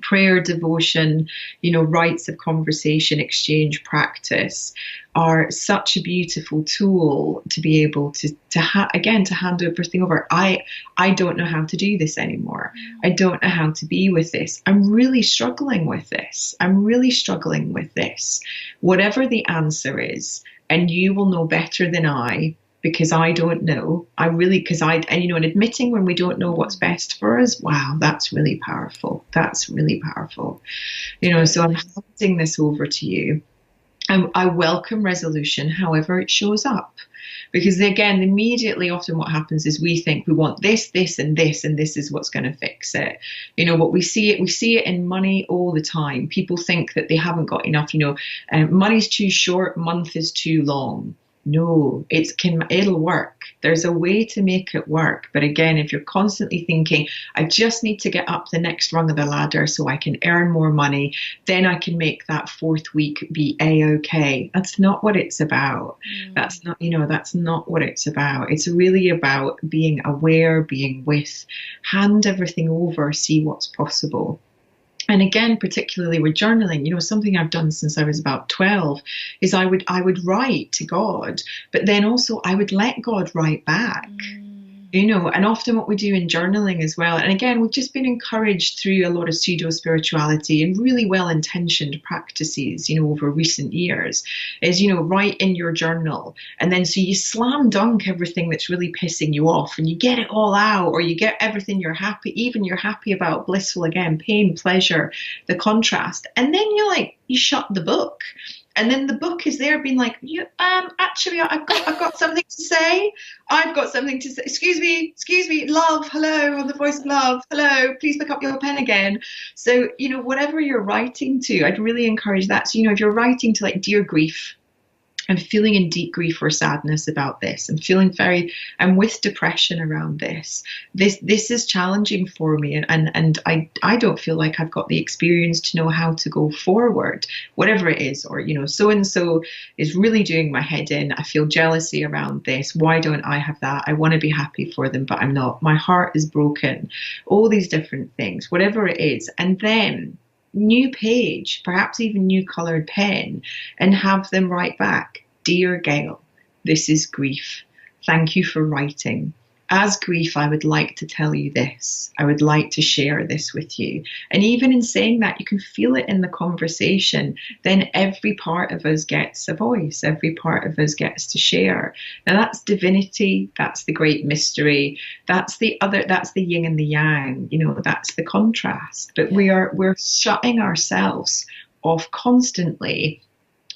Prayer, devotion, rites of conversation, exchange, practice are such a beautiful tool to be able to hand everything over. I don't know how to do this anymore. I don't know how to be with this. I'm really struggling with this. Whatever the answer is, and you will know better than I, because I don't know. And admitting when we don't know what's best for us, wow, that's really powerful. So I'm handing this over to you. I welcome resolution, however it shows up. Because again, immediately often what happens is we think we want this, this, and this, and this is what's going to fix it. What we see it in money all the time. People think that they haven't got enough, money's too short, month is too long. No, it'll work. There's a way to make it work. But again, if you're constantly thinking, I just need to get up the next rung of the ladder so I can earn more money, then I can make that fourth week be A-okay. That's not what it's about. That's not what it's about. It's really about being aware, being with, hand everything over, see what's possible. And again, particularly with journaling, something I've done since I was about 12 is I would write to God, but then also I would let God write back. And often what we do in journaling as well, and again, we've just been encouraged through a lot of pseudo-spirituality and really well-intentioned practices, over recent years, is, write in your journal. And then so you slam dunk everything that's really pissing you off and you get it all out, or you get everything you're happy about, blissful, again, pain, pleasure, the contrast. And then you shut the book. And then the book is there being like, actually, I've got something to say. I've got something to say. Excuse me, love, hello, on the voice of love, hello, please pick up your pen again. So, whatever you're writing to, I'd really encourage that. So, if you're writing to like, dear grief, I'm feeling in deep grief or sadness about this. I'm with depression around this. This is challenging for me. And I don't feel like I've got the experience to know how to go forward, whatever it is. Or, so-and-so is really doing my head in. I feel jealousy around this. Why don't I have that? I want to be happy for them, but I'm not. My heart is broken. All these different things, whatever it is. And then new page, perhaps even new colored pen, and have them write back, dear Gail, this is grief. Thank you for writing. As grief, I would like to tell you this. I would like to share this with you. And even in saying that, you can feel it in the conversation. Then every part of us gets a voice. Every part of us gets to share. Now that's divinity. That's the great mystery. That's the yin and the yang. That's the contrast. But we're shutting ourselves off constantly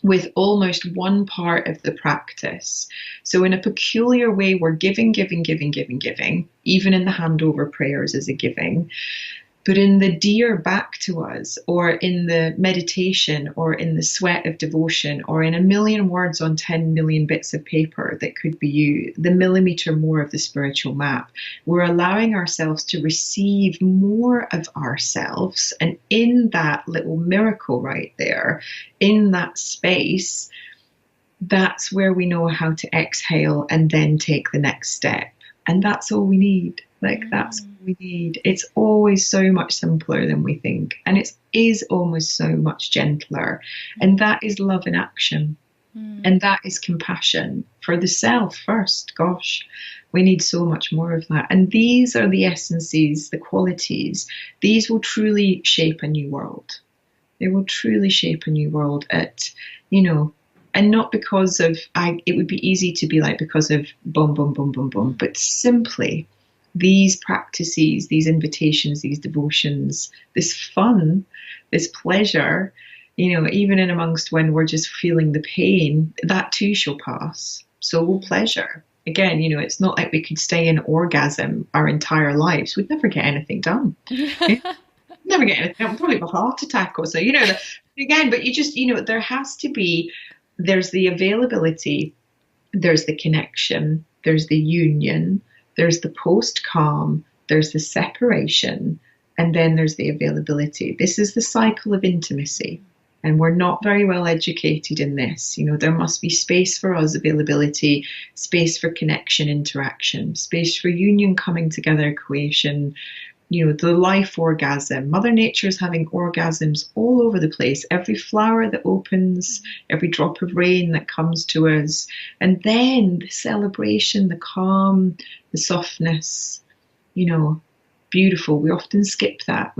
with almost one part of the practice. So in a peculiar way, we're giving, giving, giving, giving, giving, even in the handover prayers as a giving. But in the dear back to us, or in the meditation, or in the sweat of devotion, or in a million words on 10 million bits of paper that could be you, the millimeter more of the spiritual map, we're allowing ourselves to receive more of ourselves. And in that little miracle right there, in that space, that's where we know how to exhale and then take the next step. And that's all we need. Like, that's all we need. It's always so much simpler than we think. And it is almost so much gentler. And that is love in action. And that is compassion for the self first. Gosh, we need so much more of that. And these are the essences, the qualities. These will truly shape a new world. They will truly shape a new world at, you know, and not because of, it would be easy to be like, because of boom, boom, boom, boom, boom, but simply these practices, these invitations, these devotions, this fun, this pleasure, you know, even in amongst when we're just feeling the pain, that too shall pass. So will pleasure. Again, you know, it's not like we could stay in orgasm our entire lives. We'd never get anything done. Never get anything done. Probably a heart attack or so, you know, again, but you just, you know, there has to be, there's the availability, there's the connection, there's the union, there's the post-calm, there's the separation, and then there's the availability. This is the cycle of intimacy. And we're not very well educated in this. You know, there must be space for us, availability, space for connection, interaction, space for union, coming together, equation, you know, the life orgasm. Mother Nature is having orgasms all over the place. Every flower that opens, every drop of rain that comes to us. And then the celebration, the calm, the softness, you know, beautiful. We often skip that.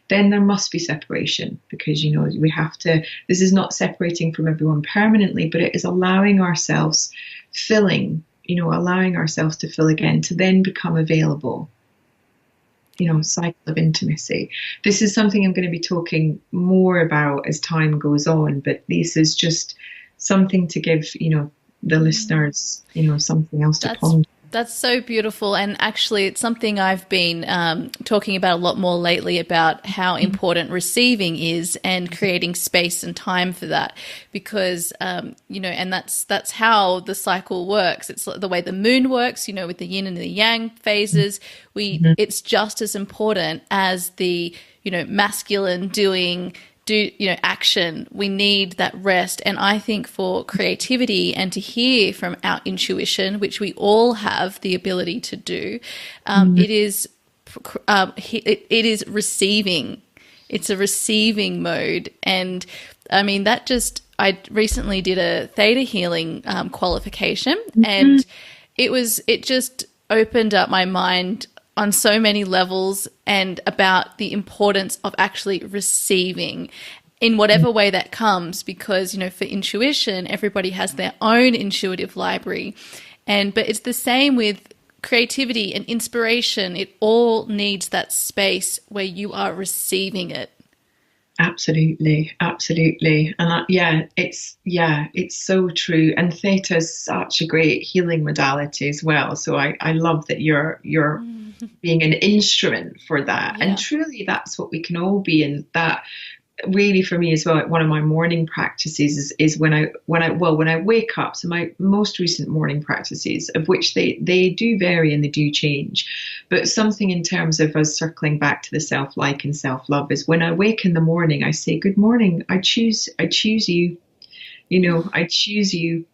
Then there must be separation, because, you know, we have to, this is not separating from everyone permanently, but it is allowing ourselves filling, you know, allowing ourselves to fill again, to then become available. You know, cycle of intimacy. This is something I'm going to be talking more about as time goes on, but this is just something to give, you know, the listeners, you know, something else to ponder. That's so beautiful. And actually, it's something I've been talking about a lot more lately, about how important receiving is, and creating space and time for that. Because, you know, and that's how the cycle works. It's the way the moon works, you know, with the yin and the yang phases. It's just as important as the, you know, masculine action. We need that rest. And I think for creativity and to hear from our intuition, which we all have the ability to do, it is receiving. It's a receiving mode. And I mean, I recently did a theta healing qualification, and it just opened up my mind on so many levels, and about the importance of actually receiving in whatever way that comes, because, you know, for intuition, everybody has their own intuitive library. But it's the same with creativity and inspiration. It all needs that space where you are receiving it. Absolutely. And it's so true. And theta is such a great healing modality as well. So I love that you're being an instrument for that. Yeah. And truly that's what we can all be. And that really, for me as well, one of my morning practices is when I wake up. So my most recent morning practices, of which they do vary and they do change, but something in terms of us circling back to the self-like and self-love is when I wake in the morning, I say, good morning. I choose you, you know, I choose you,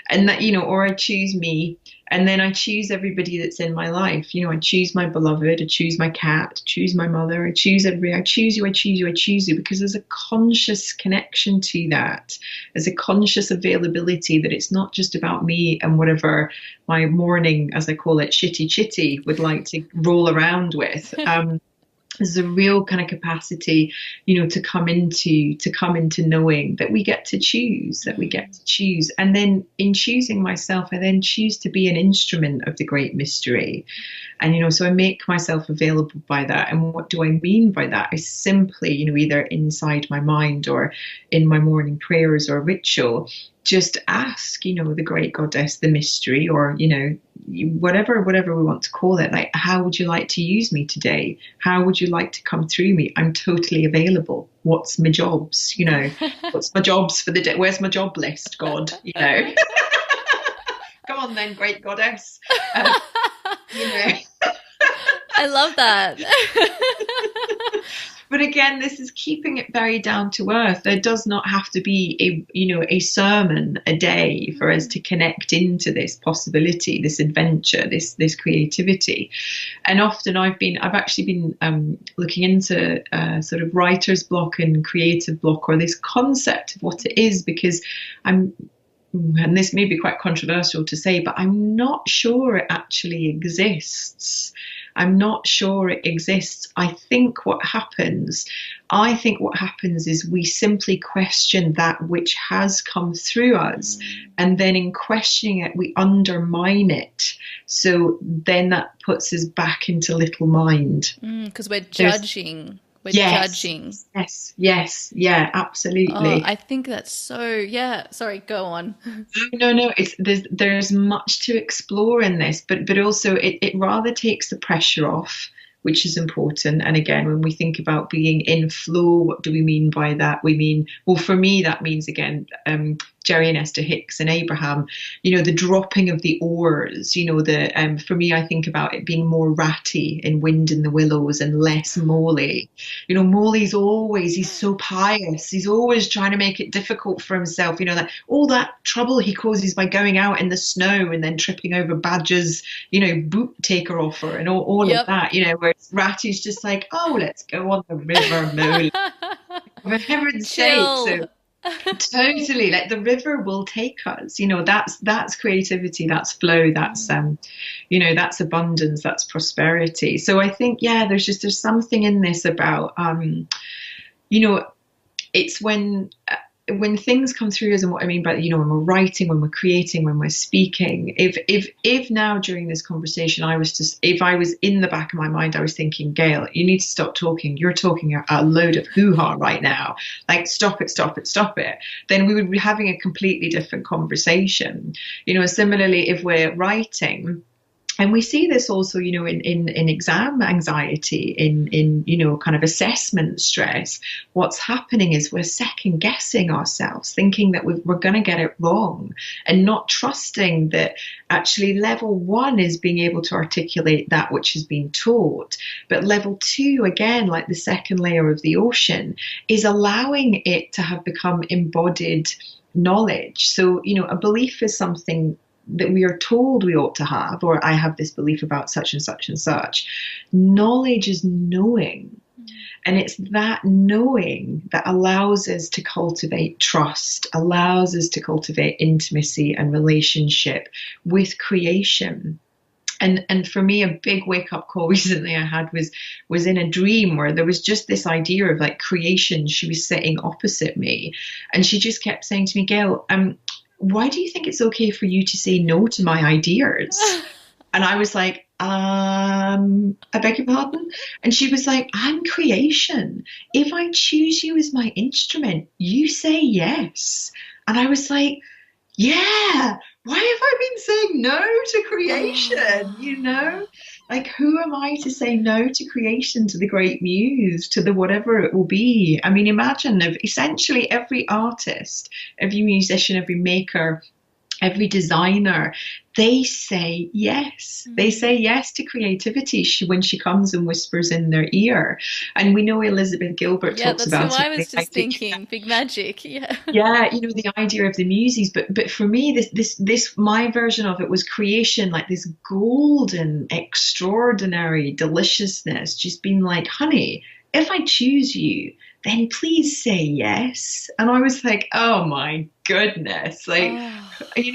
and that, you know, or I choose me. And then I choose everybody that's in my life. You know, I choose my beloved, I choose my cat, I choose my mother, I choose you, because there's a conscious connection to that. There's a conscious availability that it's not just about me and whatever my morning, as I call it, shitty chitty would like to roll around with. There's a real kind of capacity, to come into knowing that we get to choose, And then in choosing myself, I then choose to be an instrument of the great mystery. And, so I make myself available by that. And what do I mean by that? I simply, either inside my mind or in my morning prayers or ritual, just ask, the great goddess, the mystery, or, whatever we want to call it, like, how would you like to use me today? How would you like to come through me? I'm totally available. What's my jobs? What's my jobs for the day? Where's my job list, God? Come on then, great goddess. I love that. But again, this is keeping it very down to earth. There does not have to be a sermon a day for us to connect into this possibility, this adventure, this creativity. And often I've actually been looking into sort of writer's block and creative block, or this concept of what it is, because and this may be quite controversial to say, but I'm not sure it actually exists. I'm not sure it exists. I think what happens is we simply question that which has come through us. And then in questioning it, we undermine it. So then that puts us back into little mind. Because we're judging. Judging. Yes. Yeah, absolutely. Oh, I think that's so, yeah. Sorry, go on. No. There's much to explore in this, but also it rather takes the pressure off, which is important. And again, when we think about being in flow, what do we mean by that? We mean, well, for me, that means, again, Jerry and Esther Hicks and Abraham, the dropping of the oars, for me, I think about it being more ratty in Wind in the Willows and less Morley. He's so pious. He's always trying to make it difficult for himself, like all that trouble he causes by going out in the snow and then tripping over Badger's, boot taker offer and all of that, whereas Ratty's just like, oh, let's go on the river, Molly. For heaven's sake. So totally, like the river will take us, that's creativity, that's flow, that's that's abundance, that's prosperity. So I think, there's something in this about it's when things come through us. And what I mean by, when we're writing, when we're creating, when we're speaking, if now during this conversation if I was in the back of my mind, I was thinking, Gail, you need to stop talking. You're talking a load of hoo-ha right now. Like, stop it. Then we would be having a completely different conversation. Similarly, if we're writing, and we see this also, in exam anxiety, in kind of assessment stress. What's happening is we're second guessing ourselves, thinking that we're going to get it wrong, and not trusting that actually level one is being able to articulate that which has been taught. But level two, again, like the second layer of the ocean, is allowing it to have become embodied knowledge. So, a belief is something that we are told we ought to have, or I have this belief about such and such and such. Knowledge is knowing. And it's that knowing that allows us to cultivate trust, allows us to cultivate intimacy and relationship with creation. And for me, a big wake-up call recently I had was in a dream where there was just this idea of like creation. She was sitting opposite me, and she just kept saying to me, Gail, why do you think it's okay for you to say no to my ideas? And I was like, I beg your pardon? And she was like, I'm creation. If I choose you as my instrument, you say yes. And I was like, yeah, why have I been saying no to creation? Like, who am I to say no to creation, to the great muse, to the whatever it will be? I mean, imagine if essentially every artist, every musician, every maker, every designer, they say yes. They say yes to creativity when she comes and whispers in their ear. And we know Elizabeth Gilbert talks about it. Yeah, that's what I was just thinking. Big magic. Yeah. Yeah, the idea of the muses. But for me, this my version of it was creation, like this golden, extraordinary deliciousness, just being like, honey, if I choose you, then please say yes. And I was like, oh my goodness, like,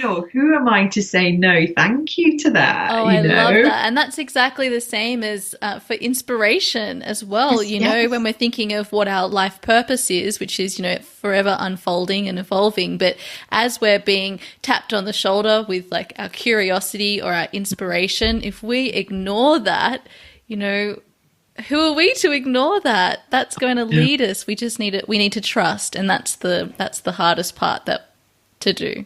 Oh. Who am I to say no thank you to that, Oh, I love that. And that's exactly the same as for inspiration as well. Yes, yes. When we're thinking of what our life purpose is, which is, forever unfolding and evolving. But as we're being tapped on the shoulder with like our curiosity or our inspiration, if we ignore that, who are we to ignore that? That's going to lead us. We just need it. We need to trust. And that's the hardest part to do.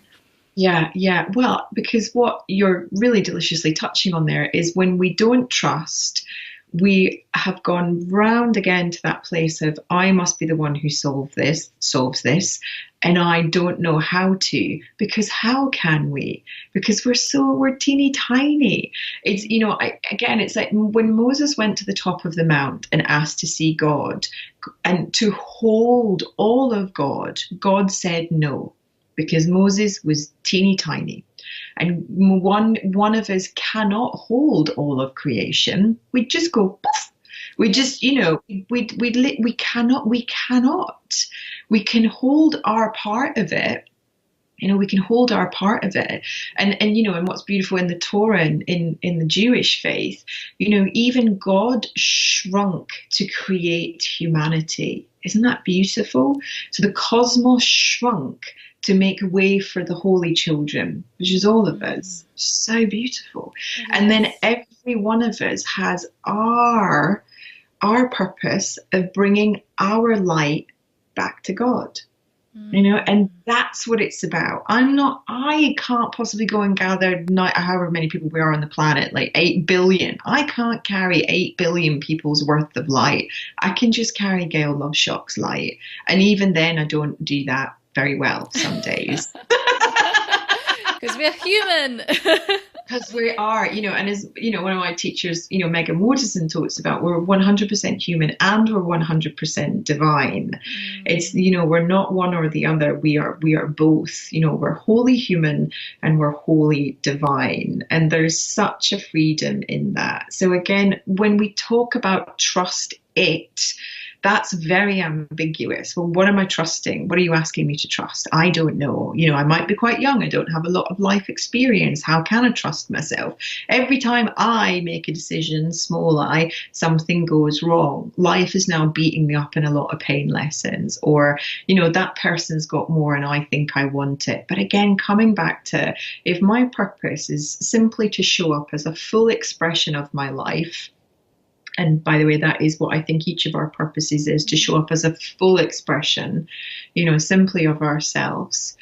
Yeah, yeah. Well, because what you're really deliciously touching on there is when we don't trust, we have gone round again to that place of I must be the one who solves this, and I don't know how to, because how can we? Because we're teeny tiny. It's, again, it's like when Moses went to the top of the mount and asked to see God and to hold all of God, God said no, because Moses was teeny tiny. And one of us cannot hold all of creation. We just go poof. We just, we cannot. We can hold our part of it. We can hold our part of it. And what's beautiful in the Torah and in the Jewish faith, even God shrunk to create humanity. Isn't that beautiful? So the cosmos shrunk to make way for the holy children, which is all of us. So beautiful. Yes. And then every one of us has our purpose of bringing our light back to God. And that's what it's about. I can't possibly go and gather however many people we are on the planet, like 8 billion. I can't carry 8 billion people's worth of light. I can just carry Gail Loveshock's light. And even then, I don't do that very well some days. Because we're human. Because we are, and as, one of my teachers, Megan Waterson talks about, we're 100% human and we're 100% divine. It's, we're not one or the other. We are both, we're wholly human and we're wholly divine. And there's such a freedom in that. So again, when we talk about trust that's very ambiguous. Well, what am I trusting? What are you asking me to trust? I don't know. I might be quite young. I don't have a lot of life experience. How can I trust myself? Every time I make a decision, small I, something goes wrong. Life is now beating me up in a lot of pain lessons, or, that person's got more and I think I want it. But again, coming back to, if my purpose is simply to show up as a full expression of my life, and by the way, that is what I think each of our purposes is, to show up as a full expression, simply of ourselves.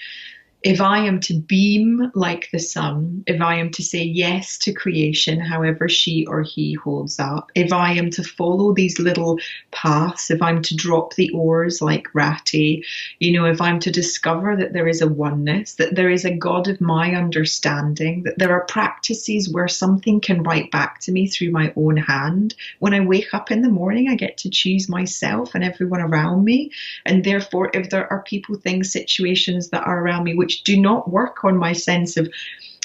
If I am to beam like the sun, if I am to say yes to creation, however she or he holds up, if I am to follow these little paths, if I'm to drop the oars like Ratty, if I'm to discover that there is a oneness, that there is a God of my understanding, that there are practices where something can write back to me through my own hand. When I wake up in the morning, I get to choose myself and everyone around me. And therefore, if there are people, things, situations that are around me which do not work on my sense of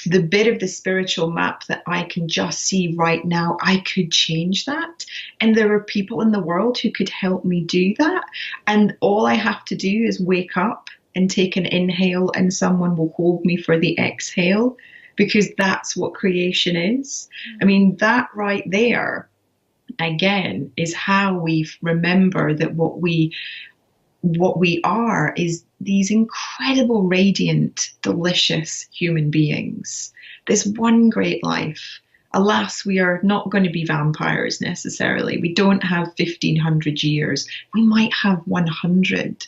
the bit of the spiritual map that I can just see right now, I could change that. And there are people in the world who could help me do that. And all I have to do is wake up and take an inhale and someone will hold me for the exhale, because that's what creation is. I mean, that right there, again, is how we remember that what we are is these incredible, radiant, delicious human beings. This one great life. Alas, we are not going to be vampires necessarily. We don't have 1,500 years. We might have 100.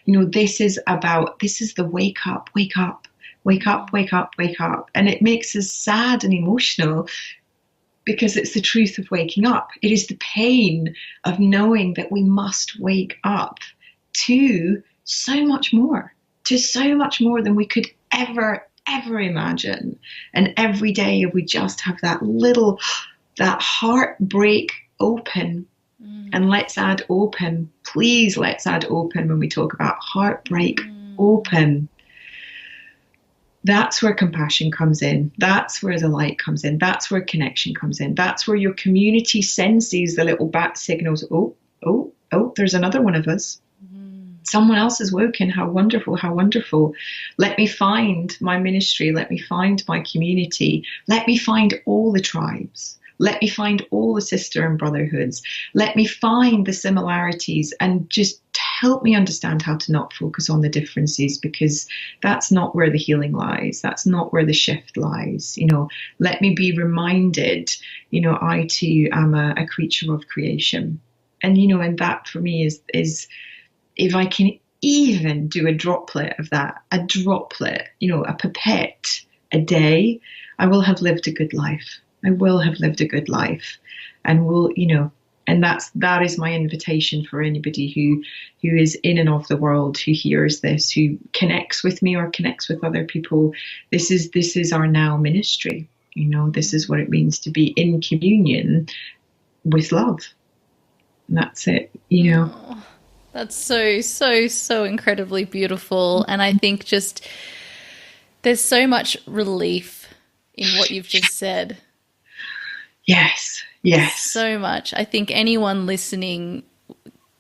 This is the wake up, wake up, wake up, wake up, wake up. And it makes us sad and emotional, because it's the truth of waking up. It is the pain of knowing that we must wake up to so much more than we could ever imagine. And every day, if we just have that heartbreak open, and let's add open, please, let's add open when we talk about heartbreak open. That's where compassion comes in. That's where the light comes in. That's where connection comes in. That's where your community senses the little bat signals. Oh, there's another one of us. Someone else is woken. How wonderful, how wonderful. Let me find my ministry. Let me find my community. Let me find all the tribes. Let me find all the sister and brotherhoods. Let me find the similarities and just help me understand how to not focus on the differences, because that's not where the healing lies. That's not where the shift lies. Let me be reminded, I too am a creature of creation. And that for me is if I can even do a droplet of that, a pipette a day, I will have lived a good life. I will have lived a good life, and and that is my invitation for anybody who is in and of the world, who hears this, who connects with me or connects with other people. This is our now ministry. This is what it means to be in communion with love. And that's it. Oh, that's so incredibly beautiful. And I think just there's so much relief in what you've just said. Yes. So much. I think anyone listening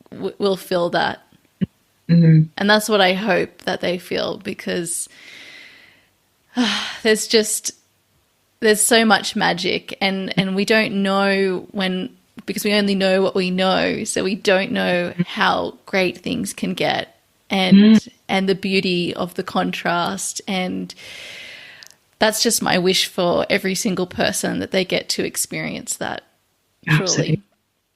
will feel that. Mm-hmm. And that's what I hope that they feel, because there's so much magic, and we don't know because we only know what we know. So we don't know how great things can get, and the beauty of the contrast. And that's just my wish for every single person, that they get to experience that. Absolutely. Truly.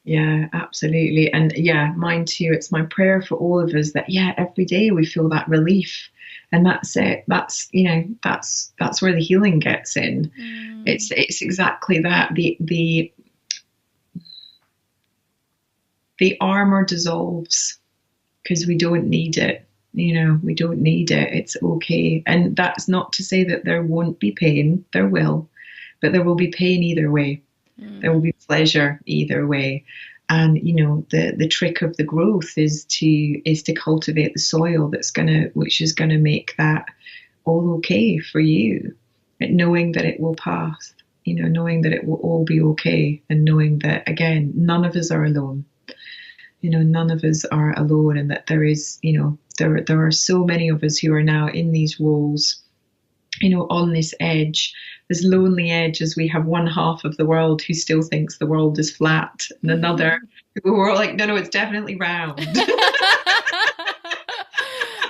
Yeah, absolutely. And mine too. It's my prayer for all of us that every day we feel that relief, and that's it. That's that's where the healing gets in. It's exactly that. The armor dissolves because we don't need it. We don't need it. It's okay. And that's not to say that there won't be pain. There will, but there will be pain either way. There will be pleasure either way. And the trick of the growth is to cultivate the soil which is gonna make that all okay for you, and knowing that it will pass. Knowing that it will all be okay, and knowing that, again, none of us are alone. None of us are alone, and that there is, there are so many of us who are now in these roles, on this edge, this lonely edge, as we have one half of the world who still thinks the world is flat, and another who are like, no, it's definitely round.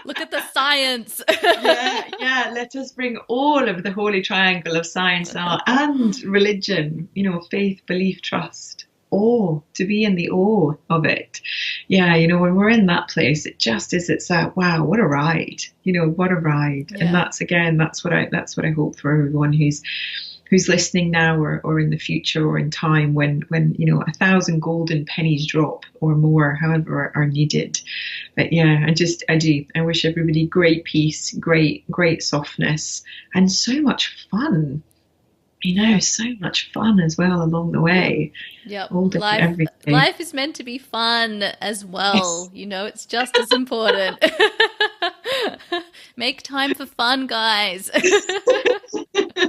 Look at the science. Let us bring all of the holy triangle of science and religion, faith, belief, trust. To be in the awe of it. When we're in that place, it just is, it's that, wow, what a ride, what a ride. And that's what I hope for everyone who's listening now, or in the future, or in time, when 1,000 golden pennies drop or more, however are needed. But I wish everybody great peace, great softness, and so much fun. So much fun as well along the way. Yep. Life is meant to be fun as well. Yes. It's just as important. Make time for fun, guys.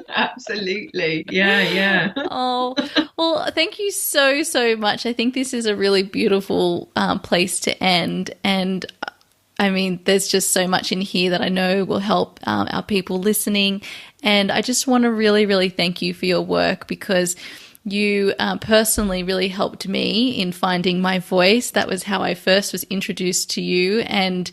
Absolutely. Yeah. Oh, well, thank you so much. I think this is a really beautiful place to end. And I mean, there's just so much in here that I know will help our people listening. And I just want to really, really thank you for your work, because you personally really helped me in finding my voice. That was how I first was introduced to you. And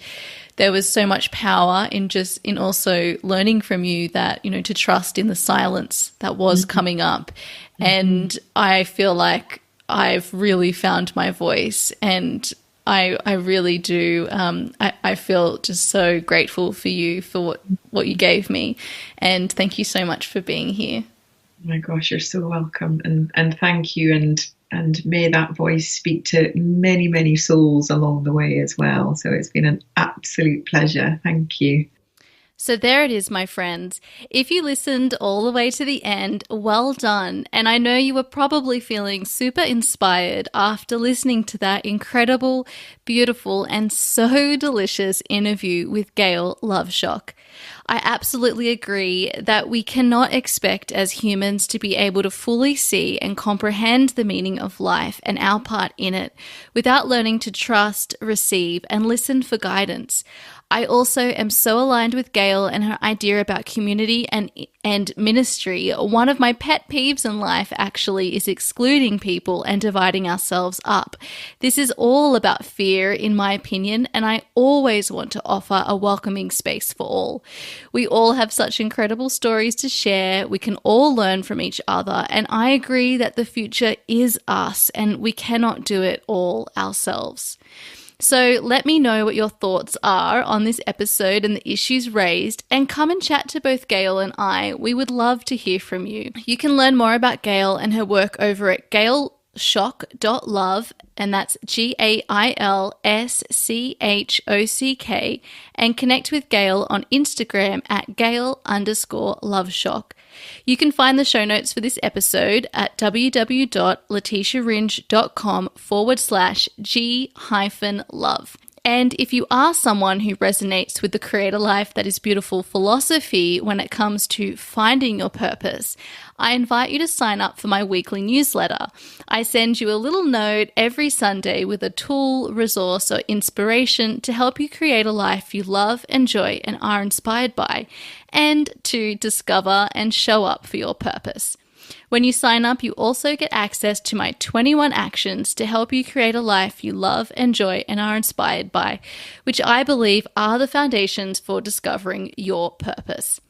there was so much power in also learning from you that, to trust in the silence that was coming up. And I feel like I've really found my voice, and I really do. I feel just so grateful for you for what you gave me, and thank you so much for being here. Oh my gosh, you're so welcome, and thank you, and may that voice speak to many, many souls along the way as well. So it's been an absolute pleasure. Thank you. So there it is, my friends. If you listened all the way to the end, well done. And I know you were probably feeling super inspired after listening to that incredible, beautiful, and so delicious interview with Gail Loveshock. I absolutely agree that we cannot expect as humans to be able to fully see and comprehend the meaning of life and our part in it without learning to trust, receive, and listen for guidance. I also am so aligned with Gail and her idea about community and ministry. One of my pet peeves in life actually is excluding people and dividing ourselves up. This is all about fear, in my opinion, and I always want to offer a welcoming space for all. We all have such incredible stories to share. We can all learn from each other, and I agree that the future is us, and we cannot do it all ourselves. So let me know what your thoughts are on this episode and the issues raised, and come and chat to both Gail and I. We would love to hear from you. You can learn more about Gail and her work over at gailschock.love, and that's GAILSCHOCK, and connect with Gail on Instagram at Gail_Loveshock. You can find the show notes for this episode at www.leticiaringe.com/G-love. And if you are someone who resonates with the Create a Life That Is Beautiful philosophy when it comes to finding your purpose, I invite you to sign up for my weekly newsletter. I send you a little note every Sunday with a tool, resource, or inspiration to help you create a life you love, enjoy, and are inspired by, and to discover and show up for your purpose. When you sign up, you also get access to my 21 actions to help you create a life you love, enjoy, and are inspired by, which I believe are the foundations for discovering your purpose.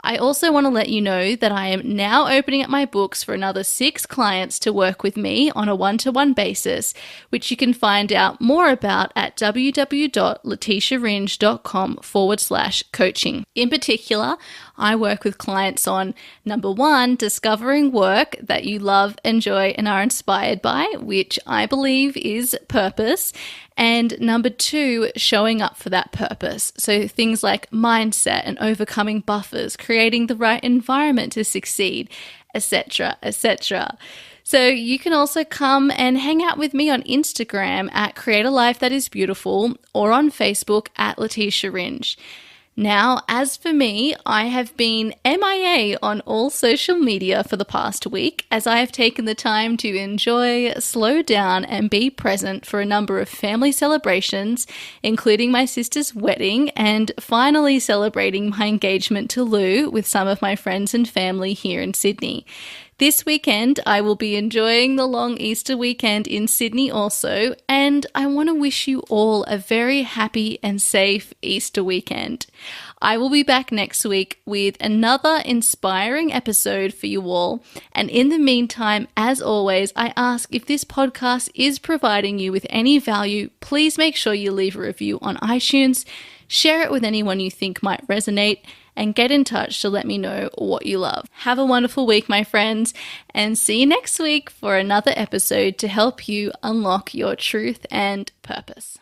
I also want to let you know that I am now opening up my books for another 6 clients to work with me on a one-to-one basis, which you can find out more about at www.leticiaringe.com/coaching. In particular, I work with clients on, number 1, discovering work that you love, enjoy, and are inspired by, which I believe is purpose. And number 2, showing up for that purpose. So things like mindset and overcoming buffers, creating the right environment to succeed, etc., etc. So you can also come and hang out with me on Instagram at Create a Life That Is Beautiful, or on Facebook at Leticia Ringe. Now, as for me, I have been MIA on all social media for the past week, as I have taken the time to enjoy, slow down, and be present for a number of family celebrations, including my sister's wedding, and finally celebrating my engagement to Lou with some of my friends and family here in Sydney. This weekend, I will be enjoying the long Easter weekend in Sydney also, and I want to wish you all a very happy and safe Easter weekend. I will be back next week with another inspiring episode for you all, and in the meantime, as always, I ask if this podcast is providing you with any value, please make sure you leave a review on iTunes, share it with anyone you think might resonate, and get in touch to let me know what you love. Have a wonderful week, my friends, and see you next week for another episode to help you unlock your truth and purpose.